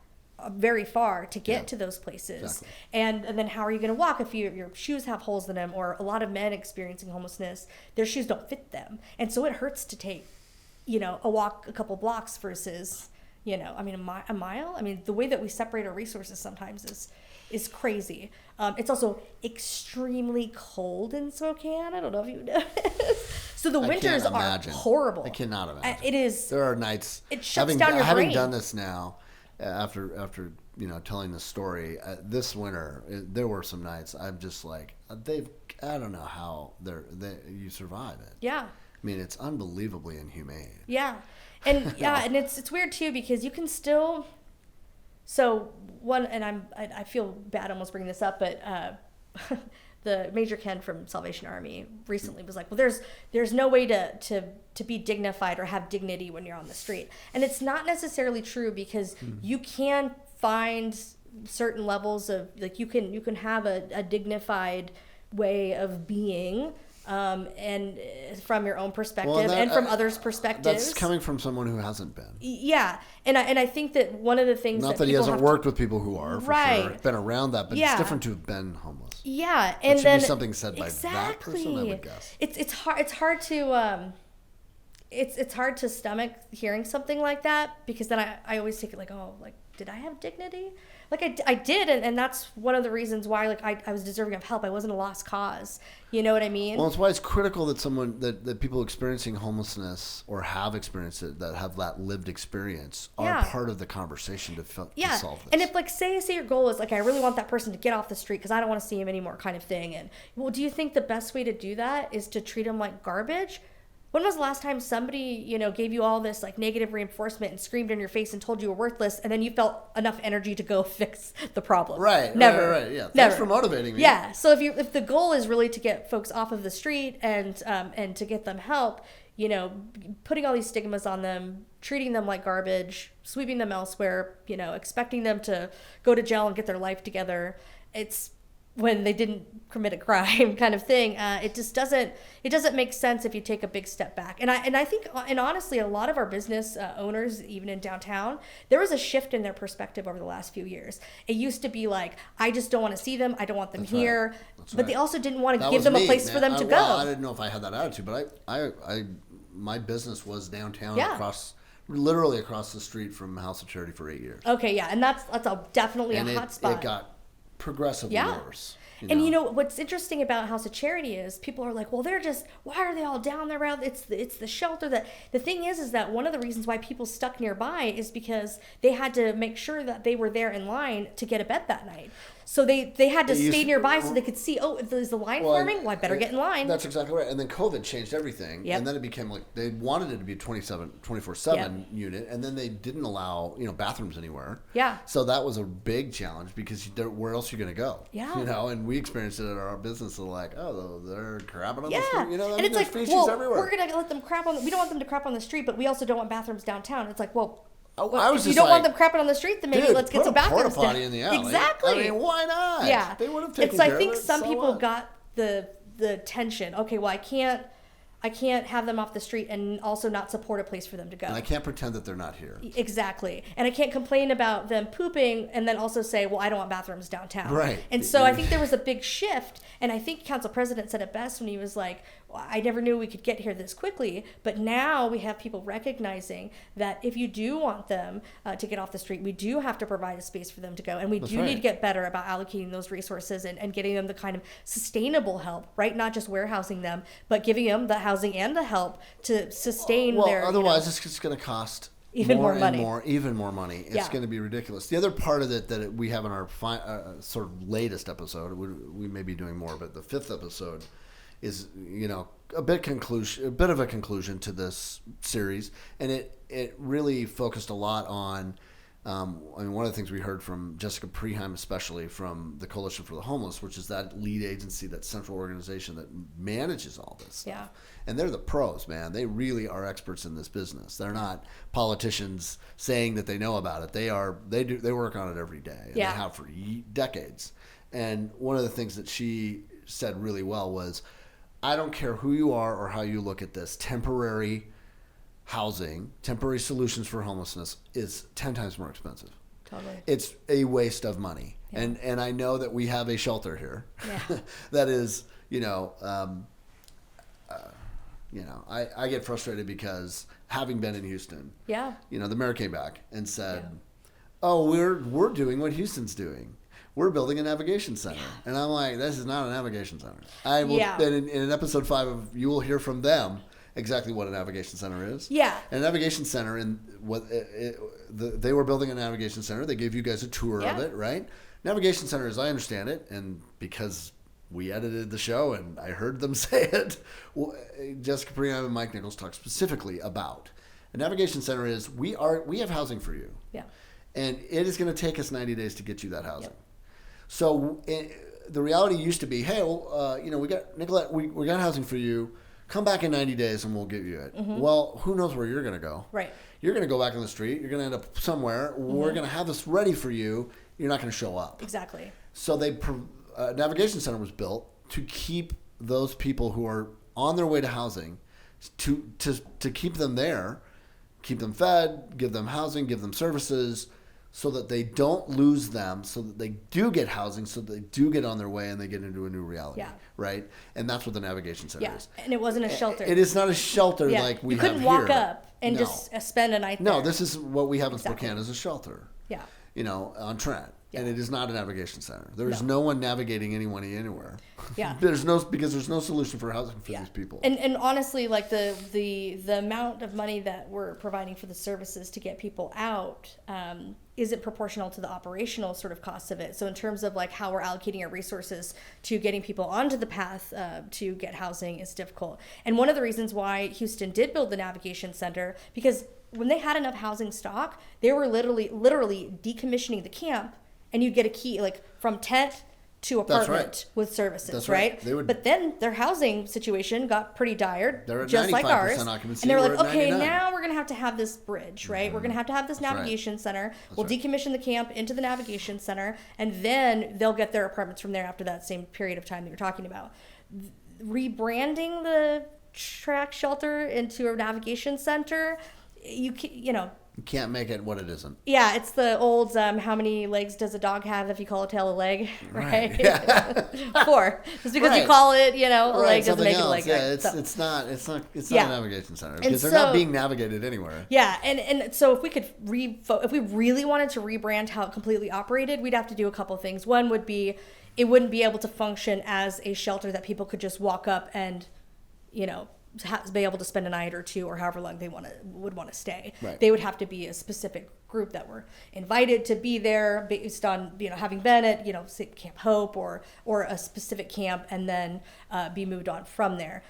very far to get to those places. Exactly. And then how are you going to walk if your shoes have holes in them? Or a lot of men experiencing homelessness, their shoes don't fit them. And so it hurts to take, a walk a couple blocks versus, a mile. I mean, the way that we separate our resources sometimes is crazy. It's also extremely cold in Spokane. I don't know if you know. So the winters are horrible. I cannot imagine. It is. There are nights. It shuts down your brain. Having done this now, after telling this story, this winter there were some nights I'm just like, I don't know how you survive it. Yeah. I mean, it's unbelievably inhumane. Yeah. And and it's weird too, because you can still, so one, and I feel bad almost bringing this up, but the Major Ken from Salvation Army recently was like, well, there's no way to be dignified or have dignity when you're on the street. And it's not necessarily true, because you can find certain levels of, like, you can have a dignified way of being, and from your own perspective and from others' perspectives. That's coming from someone who hasn't been. Yeah. And I think that one of the things not that he hasn't worked with people who are, for sure, been around that, but it's different to have been homeless. Yeah. And then be something said by that person, I would guess. It's hard to it's hard to stomach hearing something like that, because then I always take it like, oh, like, did I have dignity? Like I did, and that's one of the reasons why, like, I was deserving of help. I wasn't a lost cause. You know what I mean? Well, it's why it's critical that that people experiencing homelessness or have experienced it, that have that lived experience, are part of the conversation to solve this. And if, like, say your goal is, like, I really want that person to get off the street because I don't want to see him anymore, kind of thing. And, well, do you think the best way to do that is to treat him like garbage? When was the last time somebody, gave you all this, like, negative reinforcement and screamed in your face and told you were worthless, and then you felt enough energy to go fix the problem? Right. Never. Right. Yeah. Never. Thanks for motivating me. Yeah. So if the goal is really to get folks off of the street and to get them help, putting all these stigmas on them, treating them like garbage, sweeping them elsewhere, expecting them to go to jail and get their life together, it's when they didn't commit a crime kind of thing. It just doesn't make sense if you take a big step back. And I think, and honestly, a lot of our business owners, even in downtown, there was a shift in their perspective over the last few years. It used to be like, I just don't want to see them. I don't want them here. But they also didn't want to give them a place for them to go. I didn't know if I had that attitude, but my business was downtown, literally across the street from House of Charity for 8 years. Okay, yeah, and that's definitely a hot spot. It got progressively worse. And what's interesting about House of Charity is people are like, well, why are they all down there around? It's the shelter. That the thing is that one of the reasons why people stuck nearby is because they had to make sure that they were there in line to get a bed that night. So they had to stay nearby so they could see, oh, is the line forming? Well, I better get in line. That's exactly right. And then COVID changed everything. Yep. And then it became like they wanted it to be a 24/7 unit. And then they didn't allow, bathrooms anywhere. Yeah. So that was a big challenge because where else are you going to go? Yeah. And we experienced it at our business. So like, oh, they're crapping on the street. And it's like, feces everywhere. We're going to let them we don't want them to crap on the street, but we also don't want bathrooms downtown. It's like, well, if you don't want them crapping on the street, then maybe let's get some bathrooms down. In the alley. Exactly. I mean, why not? Yeah. They would have taken care of it. I think some people got the tension. Okay, well, I can't have them off the street and also not support a place for them to go. And I can't pretend that they're not here. Exactly. And I can't complain about them pooping and then also say, well, I don't want bathrooms downtown. Right. And so I think there was a big shift. And I think Council President said it best when he was like, well, I never knew we could get here this quickly. But now we have people recognizing that if you do want them to get off the street, we do have to provide a space for them to go. And we need to get better about allocating those resources and getting them the kind of sustainable help, right? Not just warehousing them, but giving them the housing and the help to sustain their... Otherwise it's just going to cost even more money. It's going to be ridiculous. The other part of it that we have in our sort of latest episode, we may be doing more, but the 5th episode is, a bit of a conclusion to this series. And it really focused a lot on, one of the things we heard from Jessica Preheim, especially from the Coalition for the Homeless, which is that lead agency, that central organization that manages all this stuff. Yeah. And they're the pros, man. They really are experts in this business. They're not politicians saying that they know about it. They work on it every day. And they have for decades. And one of the things that she said really well was, I don't care who you are or how you look at this, temporary housing, temporary solutions for homelessness is 10 times more expensive. Totally. It's a waste of money. Yeah. And I know that we have a shelter here yeah. that is, I get frustrated because having been in Houston, the mayor came back and said, oh, we're doing what Houston's doing. We're building a navigation center. Yeah. And I'm like, this is not a navigation center. I will, and in episode 5 you will hear from them exactly what a navigation center is. Yeah. And a navigation center, they were building a navigation center. They gave you guys a tour of it, right? Navigation center, as I understand it, and because we edited the show and I heard them say it, Jessica Preheim and Mike Nichols talked specifically about a navigation center is we have housing for you. Yeah. And it is going to take us 90 days to get you that housing. Yep. So the reality used to be, hey, we got Nicolette, we got housing for you. Come back in 90 days and we'll give you it. Mm-hmm. Well, who knows where you're going to go? Right. You're going to go back on the street. You're going to end up somewhere. Mm-hmm. We're going to have this ready for you. You're not going to show up. Exactly. So navigation center was built to keep those people who are on their way to housing, to keep them there, keep them fed, give them housing, give them services, so that they don't lose them, so that they do get housing, so that they do get on their way and they get into a new reality, right? And that's what the navigation center is. And it wasn't a shelter. It is not a shelter like we have here. You couldn't walk up and just spend a night there. No, this is what we have in Spokane as a shelter. Yeah. On Trent. Yeah. And it is not a navigation center. There is no one navigating anyone anywhere. Yeah. Because there's no solution for housing for these people. And honestly, like the amount of money that we're providing for the services to get people out isn't proportional to the operational sort of costs of it. So in terms of like how we're allocating our resources to getting people onto the path to get housing is difficult. And one of the reasons why Houston did build the navigation center, because when they had enough housing stock, they were literally decommissioning the camp. And you'd get a key, like from tent to apartment with services, That's right? But then their housing situation got pretty dire, just like ours. And they were like, okay, now we're going to have this bridge, right? Mm-hmm. We're going to have this navigation center. We'll decommission the camp into the navigation center, and then they'll get their apartments from there after that same period of time that you're talking about. Rebranding the track shelter into a navigation center, you can't make it what it isn't. Yeah, it's the old how many legs does a dog have if you call a tail a leg, right? Yeah. 4. Just because you call it, a leg doesn't make it a leg. Yeah, it's not a navigation center because they're not being navigated anywhere. Yeah, and so if we could if we really wanted to rebrand how it completely operated, we'd have to do a couple things. One would be it wouldn't be able to function as a shelter that people could just walk up and, be able to spend a night or two or however long they would want to stay. Right. They would have to be a specific group that were invited to be there based on, having been at, say Camp Hope or a specific camp, and then be moved on from there.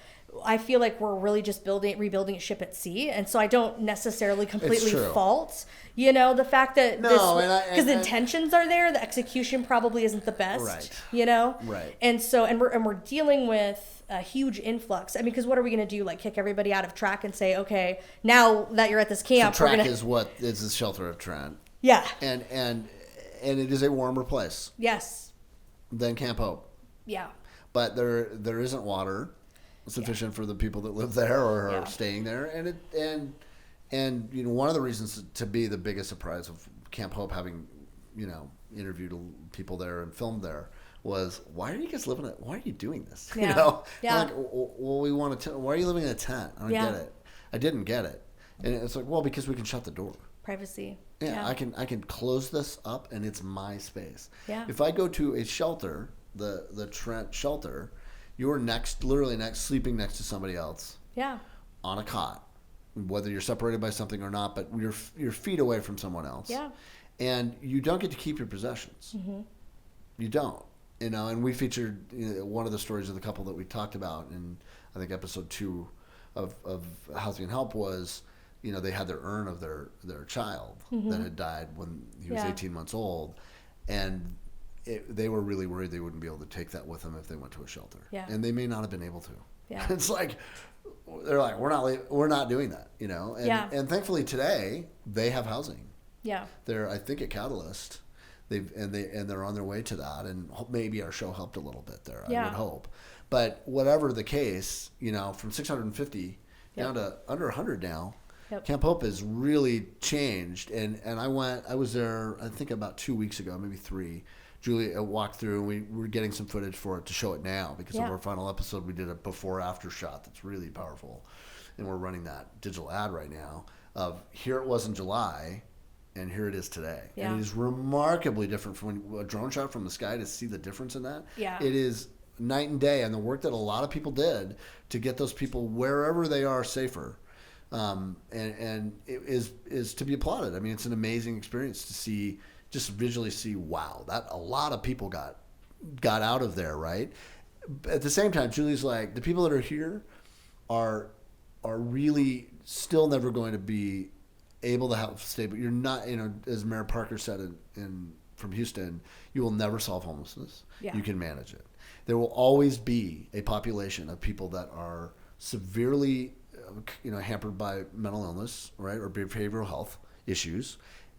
I feel like we're really just rebuilding a ship at sea, and so I don't necessarily completely fault, the fact that because the intentions are there, the execution probably isn't the best, right? Right. And so, and we're dealing with a huge influx. I mean, because what are we going to do? Like kick everybody out of track and say, okay, now that you're at this camp, so track is what is the shelter of Trent. Yeah. And it is a warmer place. Yes. Than Camp Hope. Yeah. But there isn't water sufficient for the people that live there or are staying there, and one of the reasons to be the biggest surprise of Camp Hope, having interviewed people there and filmed there, was, why are you guys living it? Why are you doing this? Yeah. Like, well, we want to. Why are you living in a tent? I don't get it. I didn't get it, and it's like, well, because we can shut the door. Privacy. Yeah, I can close this up, and it's my space. Yeah. If I go to a shelter, the Trent shelter, you're literally sleeping next to somebody else. Yeah. On a cot, whether you're separated by something or not, but you're feet away from someone else. Yeah. And you don't get to keep your possessions. Mm-hmm. You don't. And we featured one of the stories of the couple that we talked about in, I think, episode 2 of Housing and Help was, they had their urn of their child that had died when he was 18 months old, and they were really worried they wouldn't be able to take that with them if they went to a shelter. Yeah. And they may not have been able to. Yeah. It's like, they're like, we're not doing that, And thankfully today they have housing. Yeah. They're, I think, at Catalyst. They're on their way to that, and maybe our show helped a little bit there. I would hope. But whatever the case, from 650 down to under 100 now. Yep. Camp Hope has really changed, and I was there, I think, about 2 weeks ago, maybe 3. Julie walked through, and we were getting some footage for it to show it now because of our final episode. We did a before-after shot that's really powerful, and we're running that digital ad right now of here it was in July, and here it is today. Yeah. And it is remarkably different from a drone shot from the sky to see the difference in that. Yeah. It is night and day, and the work that a lot of people did to get those people wherever they are safer. And it is to be applauded. I mean, it's an amazing experience to see, just visually see, wow, that a lot of people got out of there, right? At the same time, Julie's like, the people that are here are really still never going to be able to have stable. You're not, as Mayor Parker said from Houston, you will never solve homelessness. Yeah. You can manage it. There will always be a population of people that are severely hampered by mental illness, right, or behavioral health issues,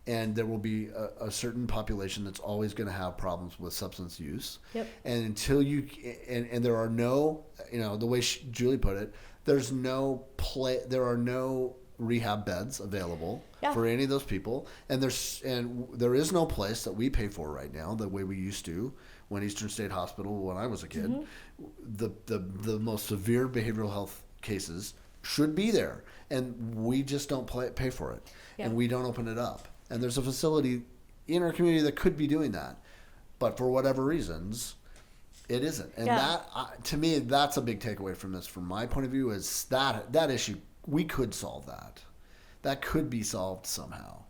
and there will be a certain population that's always going to have problems with substance use. Yep. And until and there are no, the way Julie put it, there are no rehab beds available for any of those people, and there is no place that we pay for right now the way we used to when Eastern State Hospital, when I was a kid. Mm-hmm. The most severe behavioral health cases should be there, and we just don't pay for it, and we don't open it up. And there's a facility in our community that could be doing that, but for whatever reasons, it isn't. And that, to me, that's a big takeaway from this, from my point of view, is that issue. We could solve that. That could be solved somehow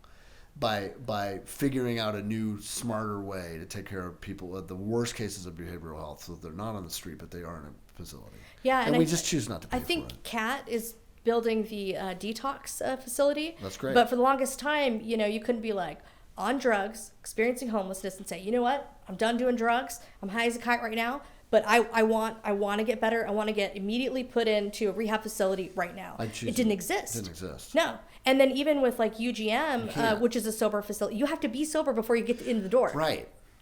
by figuring out a new, smarter way to take care of people at the worst cases of behavioral health, so that they're not on the street, but they are in a facility. Yeah, and we just choose not to pay for it. I think Kat is building the detox facility. That's great. But for the longest time, you couldn't be like on drugs, experiencing homelessness, and say, you know what, I'm done doing drugs. I'm high as a kite right now. But I want to get better. I want to get immediately put into a rehab facility right now. It didn't exist. It didn't exist. No. And then even with like UGM, which is a sober facility, you have to be sober before you get in the door.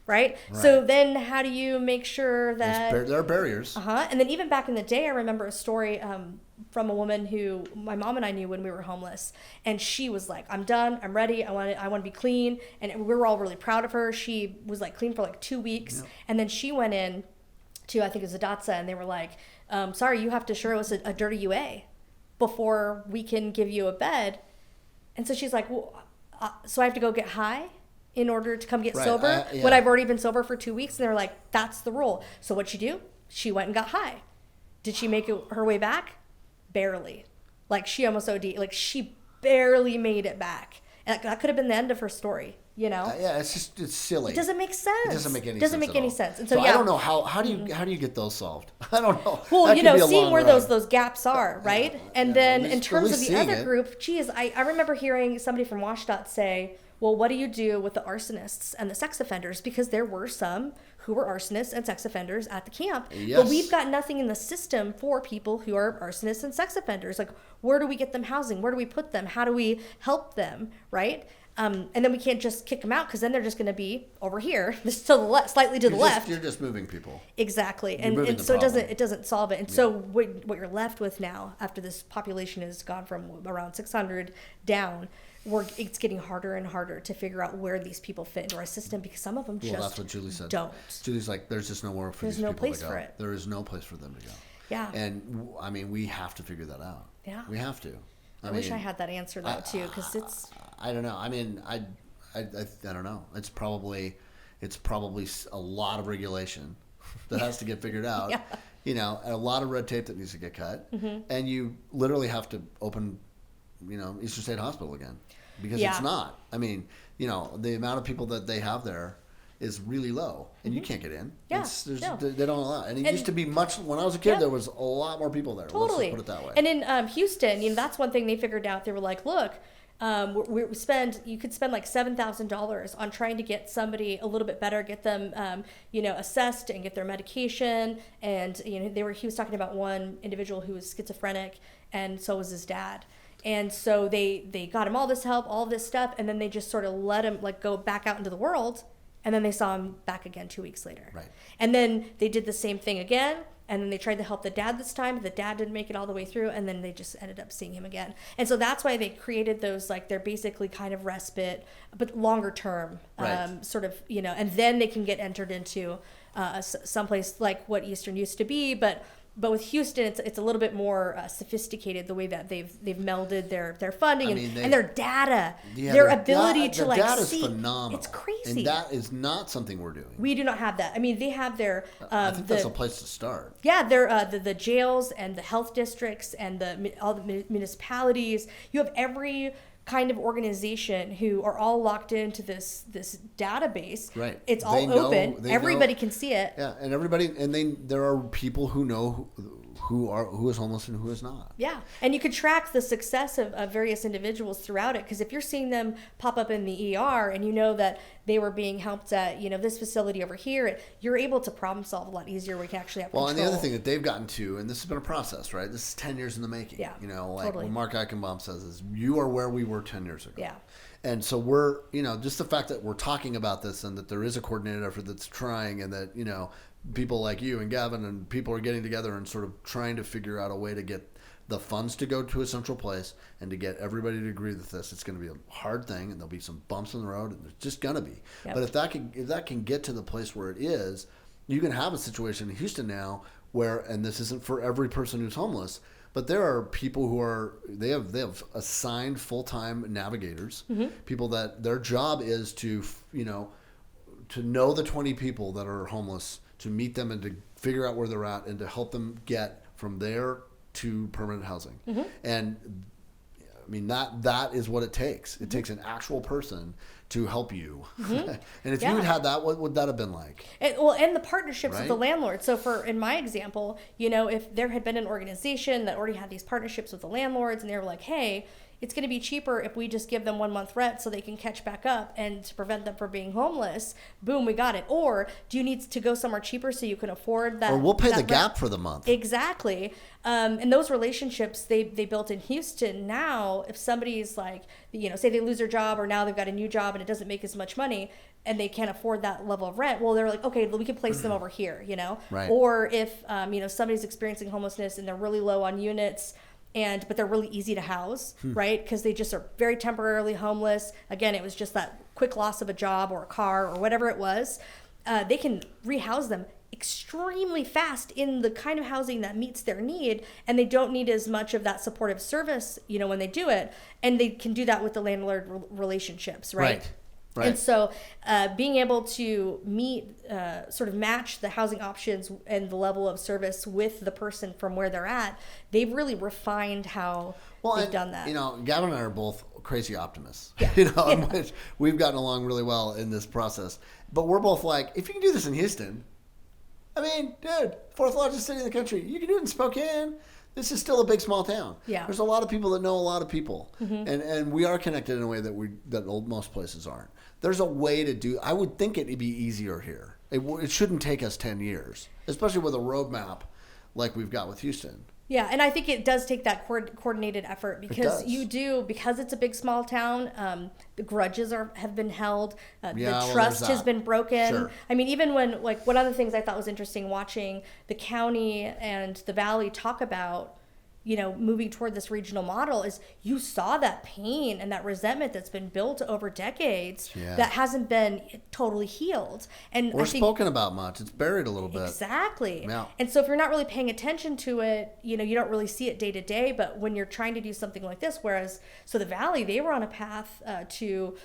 Right? So then how do you make sure that... there are barriers. And then even back in the day, I remember a story from a woman who my mom and I knew when we were homeless. And she was like, I'm done. I'm ready. I want to be clean. And we were all really proud of her. She was like clean for like 2 weeks. Yep. And then she went in to, I think it was a 𝙈𝙬𝙧, and they were like, sorry, you have to show us a 𝙈𝙬𝙯 before we can give you a bed. And so she's like, well, so I have to go get high in order to come get sober when I've already been sober for 2 weeks? And they're like, that's the rule. So what'd she do? She went and got high. Did she make her way back? barely. Like she almost OD. Like she barely made it back. And that could have been the end of her story, you know? Yeah, it's silly. It doesn't make sense. It doesn't make any sense. Doesn't make any sense. And so I don't know how do you get those solved? I don't know. Well, that you know, could be a seeing long where ride. those gaps are, right? And then at least- in terms at of least the other seeing it. group, geez, I remember hearing somebody from WSDOT say, well, what do you do with the arsonists and the sex offenders? Because there were some who were arsonists and sex offenders at the camp. Yes. But we've got nothing in the system for people who are arsonists and sex offenders. Like, where do we get them housing? Where do we put them? How do we help them, right? And then we can't just kick them out because then they're just going to be over here, just to the left, slightly to the left. You're just moving people. Exactly, You're moving and the so problem. it doesn't solve it. And so what you're left with now, after this population has gone from around 600 down, it's getting harder and harder to figure out where these people fit into our system because some of them just that's what Julie said. don't. Julie's like, there's just nowhere for these people to go. There's no place for it. There is no place for them to go. Yeah. And I mean, we have to figure that out. Yeah. We have to. I wish I had that answer though too, because it's. I don't know. I mean, I don't know. It's probably a lot of regulation that has to get figured out. Yeah. You know, and a lot of red tape that needs to get cut. Mm-hmm. And you literally have to open, Eastern State Hospital again because it's not. I mean, the amount of people that they have there is really low, and you can't get in. Yeah, they don't allow. And it used to be much. When I was a kid, there was a lot more people there. Totally. Let's just put it that way. And in Houston, that's one thing they figured out. They were like, look. You could spend like $7,000 on trying to get somebody a little bit better, get them, assessed and get their medication. And, he was talking about one individual who was schizophrenic and so was his dad. And so they got him all this help, all this stuff. And then they just sort of let him like go back out into the world. And then they saw him back again 2 weeks later. Right. And then they did the same thing again. And then they tried to help the dad this time. The dad didn't make it all the way through. And then they just ended up seeing him again. And so that's why they created those, like, they're basically kind of respite, but longer term, sort of, and then they can get entered into someplace like what Eastern used to be. But with Houston, it's a little bit more sophisticated, the way that they've melded their funding and their data, their ability to like data's see. Phenomenal. It's crazy. And that is not something we're doing. We do not have that. I mean, they have their. I think that's a place to start. Yeah, they're the jails and the health districts and all the municipalities. You have every kind of organization who are all locked into this database. Right. It's all open. Everybody can see it. Yeah, and there are people who know who is homeless and who is not. Yeah, and you could track the success of various individuals throughout it, because if you're seeing them pop up in the ER and you know that they were being helped at this facility over here, you're able to problem solve a lot easier. We can actually have control. And the other thing that they've gotten to, and this has been a process, right? This is 10 years in the making. Yeah, totally. What Mark Eichenbaum says is, you are where we were 10 years ago. Yeah. And so we're, just the fact that we're talking about this and that there is a coordinated effort that's trying, and that, people like you and Gavin and people are getting together and sort of trying to figure out a way to get the funds to go to a central place and to get everybody to agree with this. It's going to be a hard thing, and there'll be some bumps in the road, and there's just going to be. Yep. But if that can get to the place where it is, you can have a situation in Houston now where, and this isn't for every person who's homeless, but there are people who they have assigned full-time navigators, people that their job is to know the 20 people that are homeless, to meet them and to figure out where they're at and to help them get from there to permanent housing. And I mean, that is what it takes. It takes an actual person to help you. And if you had that, what would that have been like? And the partnerships with the landlord. So in my example, if there had been an organization that already had these partnerships with the landlords, and they were like, hey, it's going to be cheaper if we just give them 1 month rent so they can catch back up and to prevent them from being homeless. Boom, we got it. Or do you need to go somewhere cheaper so you can afford that? Or we'll pay the rent? gap for the month. Exactly. And those relationships they built in Houston. Now, if somebody's like, say they lose their job, or now they've got a new job and it doesn't make as much money and they can't afford that level of rent, well, they're like, okay, we can place them over here, Right. Or if, somebody's experiencing homelessness and they're really low on units, but they're really easy to house, right? Because they just are very temporarily homeless. Again, it was just that quick loss of a job or a car or whatever it was. They can rehouse them extremely fast in the kind of housing that meets their need, and they don't need as much of that supportive service, when they do it. And they can do that with the landlord relationships, right? Right. And so being able to sort of match the housing options and the level of service with the person from where they're at, they've really refined how they've done that. Gavin and I are both crazy optimists. Yeah. Which we've gotten along really well in this process. But we're both like, if you can do this in Houston, I mean, dude, fourth largest city in the country, you can do it in Spokane. This is still a big, small town. Yeah. There's a lot of people that know a lot of people. And we are connected in a way that most places aren't. There's a way to do. I would think it'd be easier here. It shouldn't take us 10 years, especially with a roadmap like we've got with Houston. Yeah, and I think it does take that coordinated effort because because it's a big, small town, the grudges have been held, the trust has been broken. Sure. I mean, even when, one of the things I thought was interesting watching the county and the valley talk about, moving toward this regional model is you saw that pain and that resentment that's been built over decades that hasn't been totally healed. And or spoken about much. It's buried a little bit. Exactly. Yeah. And so if you're not really paying attention to it, you don't really see it day to day. But when you're trying to do something like this, so the Valley, they were on a path to,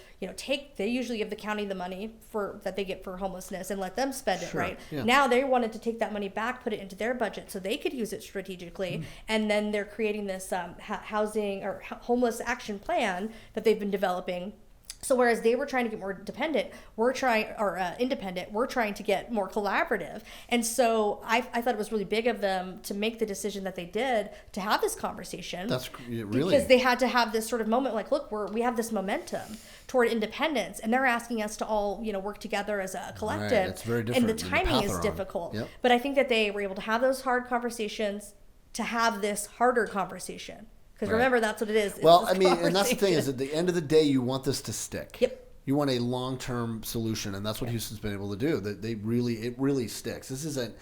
they usually give the county the money that they get for homelessness and let them spend it, right? Yeah. Now they wanted to take that money back, put it into their budget so they could use it strategically. And then they're creating this housing or homeless action plan that they've been developing. So whereas they were trying to get more independent, we're trying to get more collaborative. And so I thought it was really big of them to make the decision that they did to have this conversation. That's really, because they had to have this sort of moment like, look, we have this momentum toward independence, and they're asking us to all work together as a collective. Right. It's very different. And the timing is difficult. Yep. But I think that they were able to have those hard conversations to have this harder conversation. Because remember, that's what it is. Well, I mean, and that's the thing is at the end of the day, you want this to stick. Yep. You want a long-term solution, and that's what Houston's been able to do. It really sticks. This isn't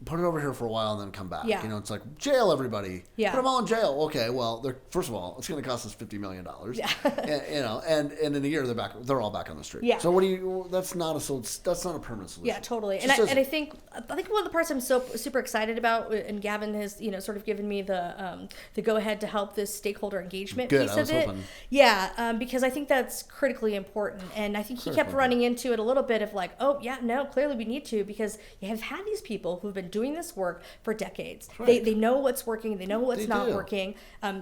put it over here for a while and then come back. Yeah. It's like jail everybody. Yeah. Put them all in jail. Okay, well, first of all, it's going to cost us $50 million. Yeah. and in a year they're all back on the street. Yeah. So that's not a permanent solution. Yeah, totally. And I think one of the parts I'm so super excited about, and Gavin has sort of given me the go ahead to help this stakeholder engagement piece of it. Hoping. Yeah, because I think that's critically important, and I think he kept running into it a little bit of like, oh yeah, no, clearly we need to, because you have had these people who've been doing this work for decades. Right. They know what's working, they know what's not working.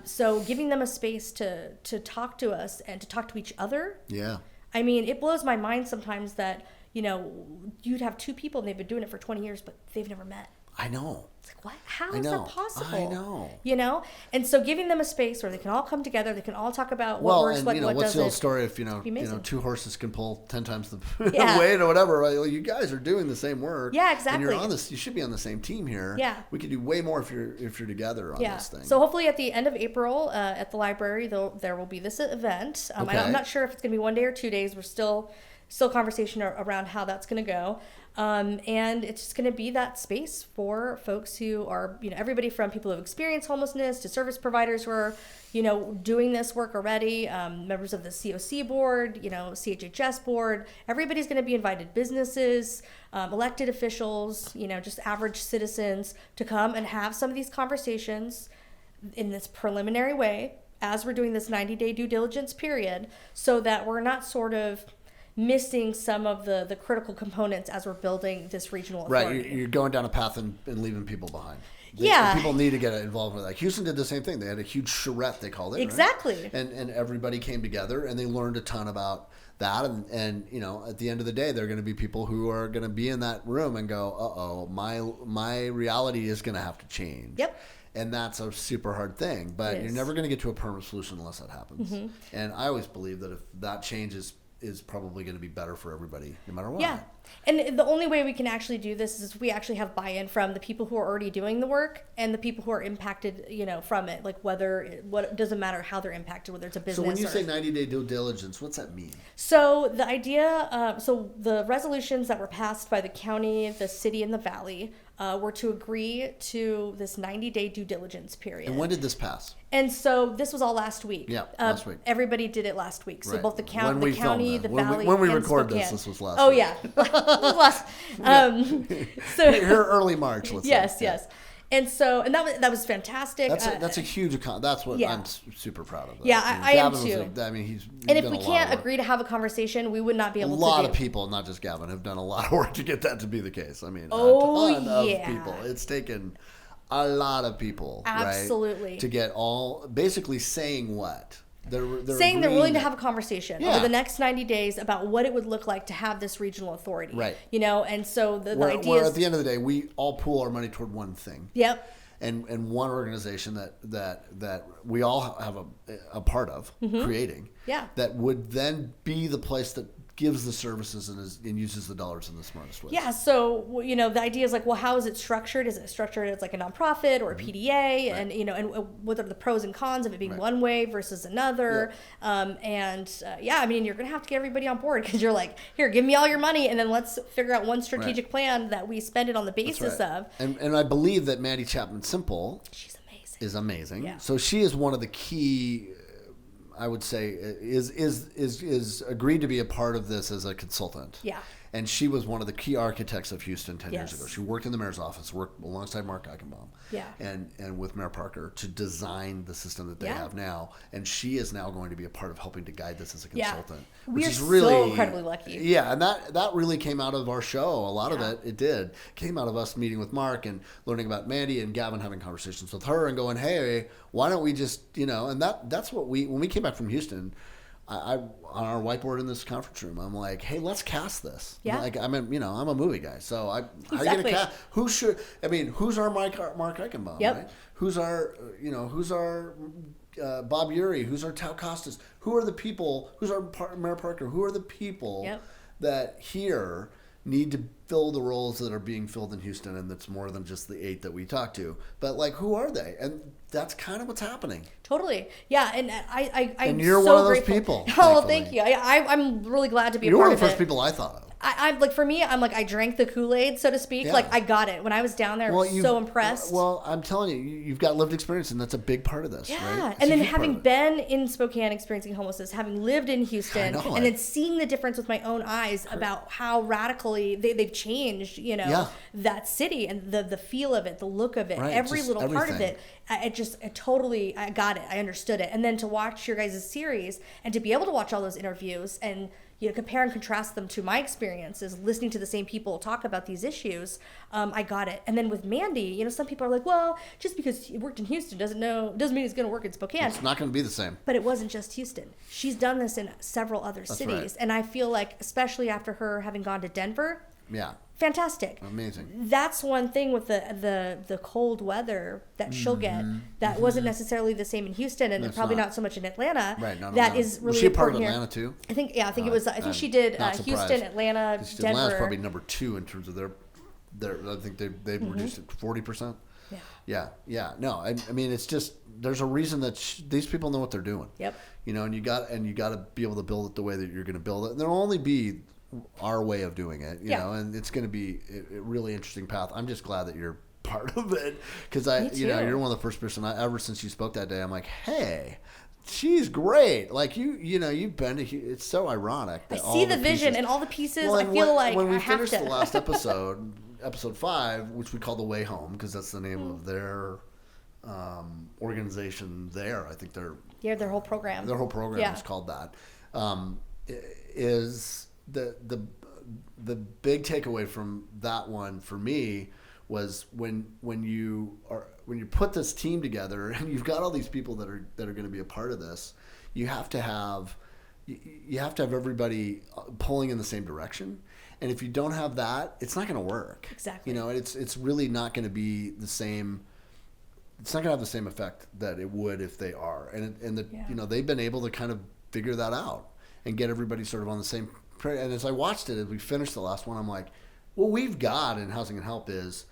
So giving them a space to talk to us and to talk to each other. Yeah. I mean, it blows my mind sometimes that, you'd have two people and they've been doing it for 20 years, but they've never met. I know. It's like, what? How is that possible? I know. And so giving them a space where they can all come together, they can all talk about what works, what doesn't. What's the old story if, two horses can pull 10 times the weight or whatever, right? Well, you guys are doing the same work. Yeah, exactly. And you should be on the same team here. Yeah. We could do way more if you're together on this thing. So hopefully at the end of April at the library, there will be this event. I'm not sure if it's going to be 1 day or 2 days. We're still conversation around how that's going to go. And it's just going to be that space for folks who are, everybody from people who have experienced homelessness to service providers who are, doing this work already, members of the COC board, CHHS board. Everybody's going to be invited, businesses, elected officials, just average citizens, to come and have some of these conversations in this preliminary way as we're doing this 90-day due diligence period, so that we're not sort of missing some of the critical components as we're building this regional authority. Right, you're going down a path and leaving people behind. People need to get involved with that. Houston did the same thing. They had a huge charrette, they called it. Exactly. Right? And everybody came together and they learned a ton about that. And at the end of the day, there are going to be people who are going to be in that room and go, uh-oh, my reality is going to have to change. Yep. And that's a super hard thing. But you're never going to get to a permanent solution unless that happens. Mm-hmm. And I always believe that if that changes, is probably going to be better for everybody, no matter what. Yeah. And the only way we can actually do this is if we actually have buy-in from the people who are already doing the work and the people who are impacted, from it. Like what doesn't matter how they're impacted, whether it's a business. So when you say 90-day due diligence, what's that mean? So the idea, the resolutions that were passed by the county, the city, and the valley were to agree to this 90-day due diligence period. And when did this pass? And so this was all last week. Yeah, last week. Everybody did it last week. So both the county, the when valley, when we and recorded Spokane. this was last week. Yeah. Last. Here early March, let's say. Yes. And that was fantastic. That's a huge account. That's what I'm super proud of. That. Yeah, I am too. He's and if we can't agree to have a conversation, we would not be able to. A lot of people, not just Gavin, have done a lot of work to get that to be the case. I mean, a ton of people. It's taken a lot of people, absolutely, right, to get all basically saying what. They're saying they're willing to have a conversation over the next 90 days about what it would look like to have this regional authority. Right. And so the idea where is, at the end of the day, we all pool our money toward one thing. Yep. And one organization that we all have a part of creating. Yeah. That would then be the place that gives the services and uses the dollars in the smartest way. Yeah, so the idea is like, well, how is it structured? Is it structured as like a nonprofit or a PDA? And and what are the pros and cons of it being one way versus another? Yeah. I mean, you're gonna have to get everybody on board, because you're like, here, give me all your money, and then let's figure out one strategic plan that we spend it on the basis of. And I believe that Mandy Chapman Simple, she's amazing. Is amazing. Yeah. So she is one of the key. I would say is agreed to be a part of this as a consultant. Yeah. And she was one of the key architects of Houston 10 years ago. She worked in the mayor's office, worked alongside Mark Eichenbaum. Yeah. And with Mayor Parker to design the system that they have now. And she is now going to be a part of helping to guide this as a consultant. Yeah. Which We're is really so incredibly lucky. Yeah, and that really came out of our show. A lot of it did. Came out of us meeting with Mark and learning about Mandy, and Gavin having conversations with her and going, hey, why don't we just, and that's what when we came back from Houston, I on our whiteboard in this conference room, I'm like, hey, let's cast this. Yeah. Like, I'm a movie guy, so how are you gonna cast? Who's our Mark Eichenbaum? Yep. Right? Who's our Bob Urey? Who's our Tao Costas? Who are the people? Who's our Mayor Parker? Who are the people that here need to fill the roles that are being filled in Houston, and that's more than just the 8 that we talked to. But like, who are they? And that's kind of what's happening. Totally, yeah. And and you're so one of those grateful. people. Oh, well, thank you. I'm really glad to be a part of it. You're one of the first people I thought of. I'm like, for me, I'm like, I drank the Kool-Aid, so to speak. Yeah. Like, I got it. When I was down there, I was so impressed. Well, I'm telling you, you've got lived experience, and that's a big part of this, yeah. right? And then having been in Spokane experiencing homelessness, having lived in Houston, and then seeing the difference with my own eyes about how radically they've changed, that city and the feel of it, the look of it, every little part of it. I got it. I understood it. And then to watch your guys' series and to be able to watch all those interviews and compare and contrast them to my experiences, listening to the same people talk about these issues, I got it. And then with Mandy, some people are like, well, just because he worked in Houston doesn't mean he's going to work in Spokane. It's not going to be the same. But it wasn't just Houston. She's done this in several other cities. Right. And I feel like, especially after her having gone to Denver, fantastic. Amazing. That's one thing with the cold weather that she'll get that wasn't necessarily the same in Houston, and probably not so much in Atlanta. Right. No, that is really was she a part of important Atlanta too? I think it was. I think she did Houston, Atlanta, Denver. Atlanta's probably number 2 in terms of their. I think they've reduced it 40%. Yeah. No, I mean, it's just there's a reason that these people know what they're doing. Yep. And you got to be able to build it the way that you're going to build it. And there'll only be our way of doing it, you know, and it's going to be a really interesting path. I'm just glad that you're part of it, because you're one of the first person ever since you spoke that day. I'm like, hey, she's great. Like you've been to. It's so ironic. That I see the vision and all the pieces. I feel like when we I have finished to. the last episode, episode 5, which we call The Way Home, because that's the name of their organization. I think their whole program. Their whole program is called that. Is the big takeaway from that one for me was when you put this team together and you've got all these people that are going to be a part of this, you have to have everybody pulling in the same direction. And if you don't have that, it's not going to work. Exactly. It's really not going to be the same. It's not going to have the same effect that it would if they are. And they've been able to kind of figure that out and get everybody sort of on the same. And as I watched it, as we finished the last one, I'm like, what we've got in Housing and Help is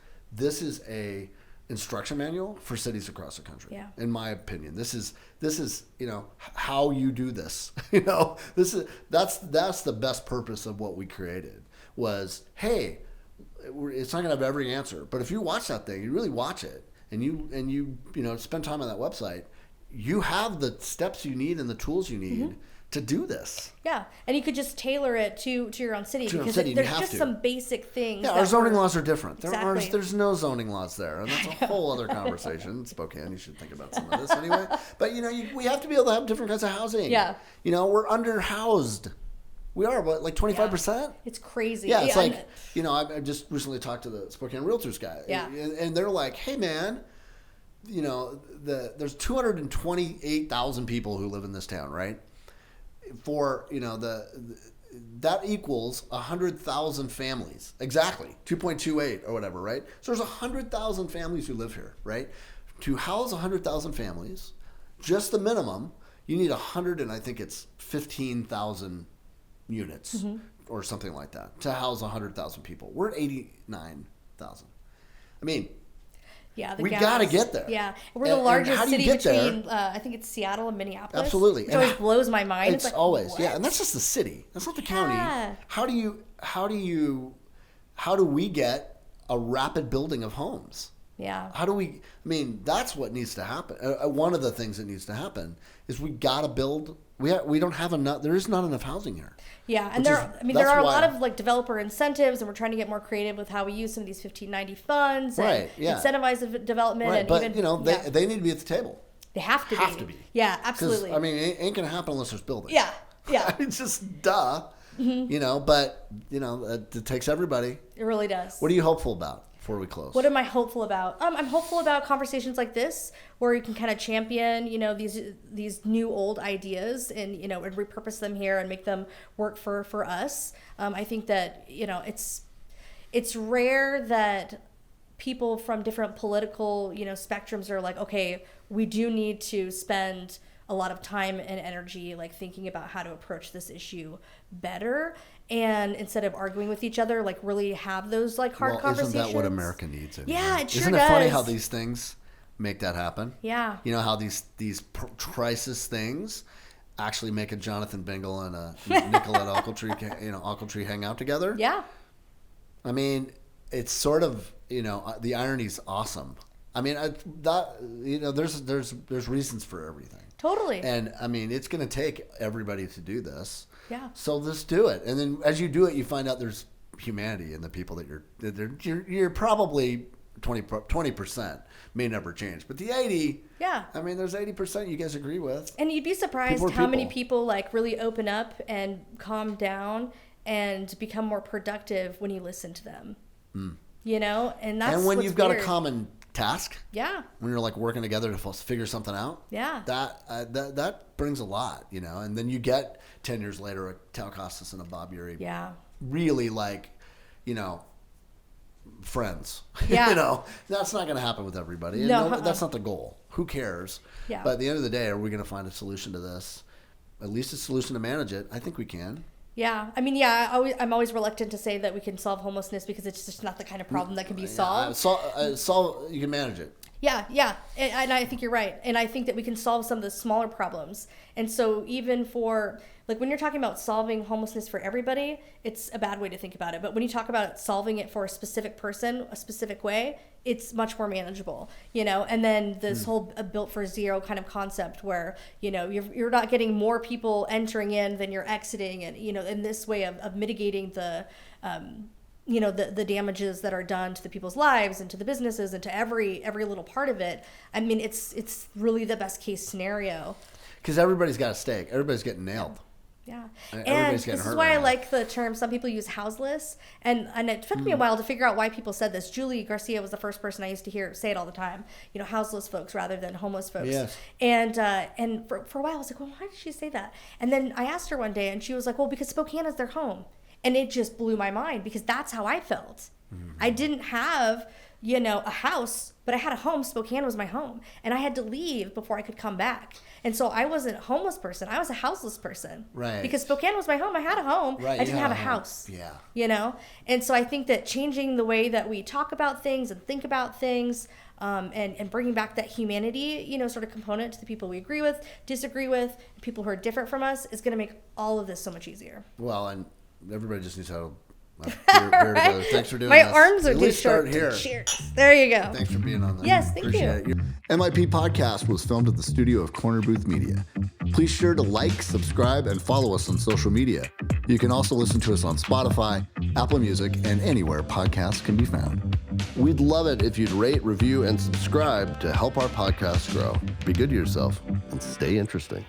a instruction manual for cities across the country. Yeah. In my opinion, this is how you do this. That's the best purpose of what we created was, hey, it's not going to have every answer, but if you watch that thing, you really watch it, and you spend time on that website, you have the steps you need and the tools you need to do this. Yeah, and you could just tailor it to your own city because city, there's just some basic things. Yeah, our zoning laws are different. Exactly. There's no zoning laws there, and that's a whole other conversation. Spokane, you should think about some of this anyway. But we have to be able to have different kinds of housing. Yeah. We're underhoused. We are, but like 25%? It's crazy. Yeah, it's I just recently talked to the Spokane Realtors guy. Yeah. And they're like, hey, man, there's 228,000 people who live in this town, right? For, that equals 100,000 families. Exactly. 2.28 or whatever, right? So there's 100,000 families who live here, right? To house 100,000 families, just the minimum, you need 100 and I think it's 15,000 units or something like that to house 100,000 people. We're at 89,000. I mean, we got to get there. Yeah, we're the largest city between I think it's Seattle and Minneapolis. Absolutely, which always blows my mind. It's like, always what? And that's just the city. That's not the county. How do we get a rapid building of homes? Yeah. How do we? I mean, that's what needs to happen. One of the things that needs to happen is we got to build. We don't have enough. There is not enough housing here. Yeah, and there are a lot of like developer incentives, and we're trying to get more creative with how we use some of these 1590 funds and incentivize development. Right, and but even, they need to be at the table. They have to be. Yeah, absolutely. I mean, it ain't gonna happen unless there's building. Yeah. It's just duh. But it takes everybody. It really does. What are you hopeful about before we close? What am I hopeful about? I'm hopeful about conversations like this where you can kind of champion, these new old ideas and, and repurpose them here and make them work for us. I think that, it's rare that people from different political, spectrums are like, okay, we do need to spend a lot of time and energy like thinking about how to approach this issue better, and instead of arguing with each other, like really have those like hard conversations. Isn't that what America needs? Yeah, it sure Isn't it does. funny how these things make that happen? Yeah. How these crisis things actually make a Jonathan Bingle and a Nicolette Ocheltree hang out together? Yeah. I mean, it's sort of, the irony's awesome. I mean, there's reasons for everything. Totally. And I mean, it's going to take everybody to do this. Yeah. So let's do it. And then as you do it, you find out there's humanity in the people that you're probably 20% may never change, but the 80. Yeah. I mean, there's 80% you guys agree with. And you'd be surprised how many people like really open up and calm down and become more productive when you listen to them. And that's when you've got weird. a common task. Yeah. When you're like working together to figure something out. Yeah. That brings a lot, and then you get 10 years later a 𝙃𝙗𝙗 and a 𝙁𝙤𝙪𝙫. Yeah. Really like, friends. Yeah. That's not going to happen with everybody. No, that's not the goal. Who cares? Yeah. But at the end of the day, are we going to find a solution to this? At least a solution to manage it. I think we can. Yeah. I mean, I'm always reluctant to say that we can solve homelessness because it's just not the kind of problem that can be solved. You can manage it. Yeah. And I think you're right. And I think that we can solve some of the smaller problems. And so even for, like, when you're talking about solving homelessness for everybody, it's a bad way to think about it. But when you talk about solving it for a specific person, a specific way, it's much more manageable, and then this whole built for zero kind of concept where, you're not getting more people entering in than you're exiting. And, in this way of mitigating the damages that are done to the people's lives and to the businesses and to every little part of it. I mean, it's really the best case scenario. Because everybody's got a stake. Everybody's getting nailed. Yeah. And this is why I like the term, some people use houseless. And it took me a while to figure out why people said this. Julie Garcia was the first person I used to hear say it all the time. Houseless folks rather than homeless folks. Yes. And for a while I was like, well, why did she say that? And then I asked her one day and she was like, well, because Spokane is their home. And it just blew my mind because that's how I felt. Mm-hmm. I didn't have, a house, but I had a home. Spokane was my home. And I had to leave before I could come back. And so I wasn't a homeless person. I was a houseless person. Right. Because Spokane was my home. I had a home. Right. I didn't have a house. Yeah. And so I think that changing the way that we talk about things and think about things, and bringing back that humanity, sort of component to the people we agree with, disagree with, people who are different from us is going to make all of this so much easier. Well, and everybody just needs to beer together. Thanks for doing this. My this. arms are At least too short. Start here. Cheers. There you go. Thanks for being on there. Yes, thank Appreciate you. it. MIP Podcast was filmed at the studio of Corner Booth Media. Please sure to like, subscribe, and follow us on social media. You can also listen to us on Spotify, Apple Music, and anywhere podcasts can be found. We'd love it if you'd rate, review, and subscribe to help our podcast grow. Be good to yourself and stay interesting.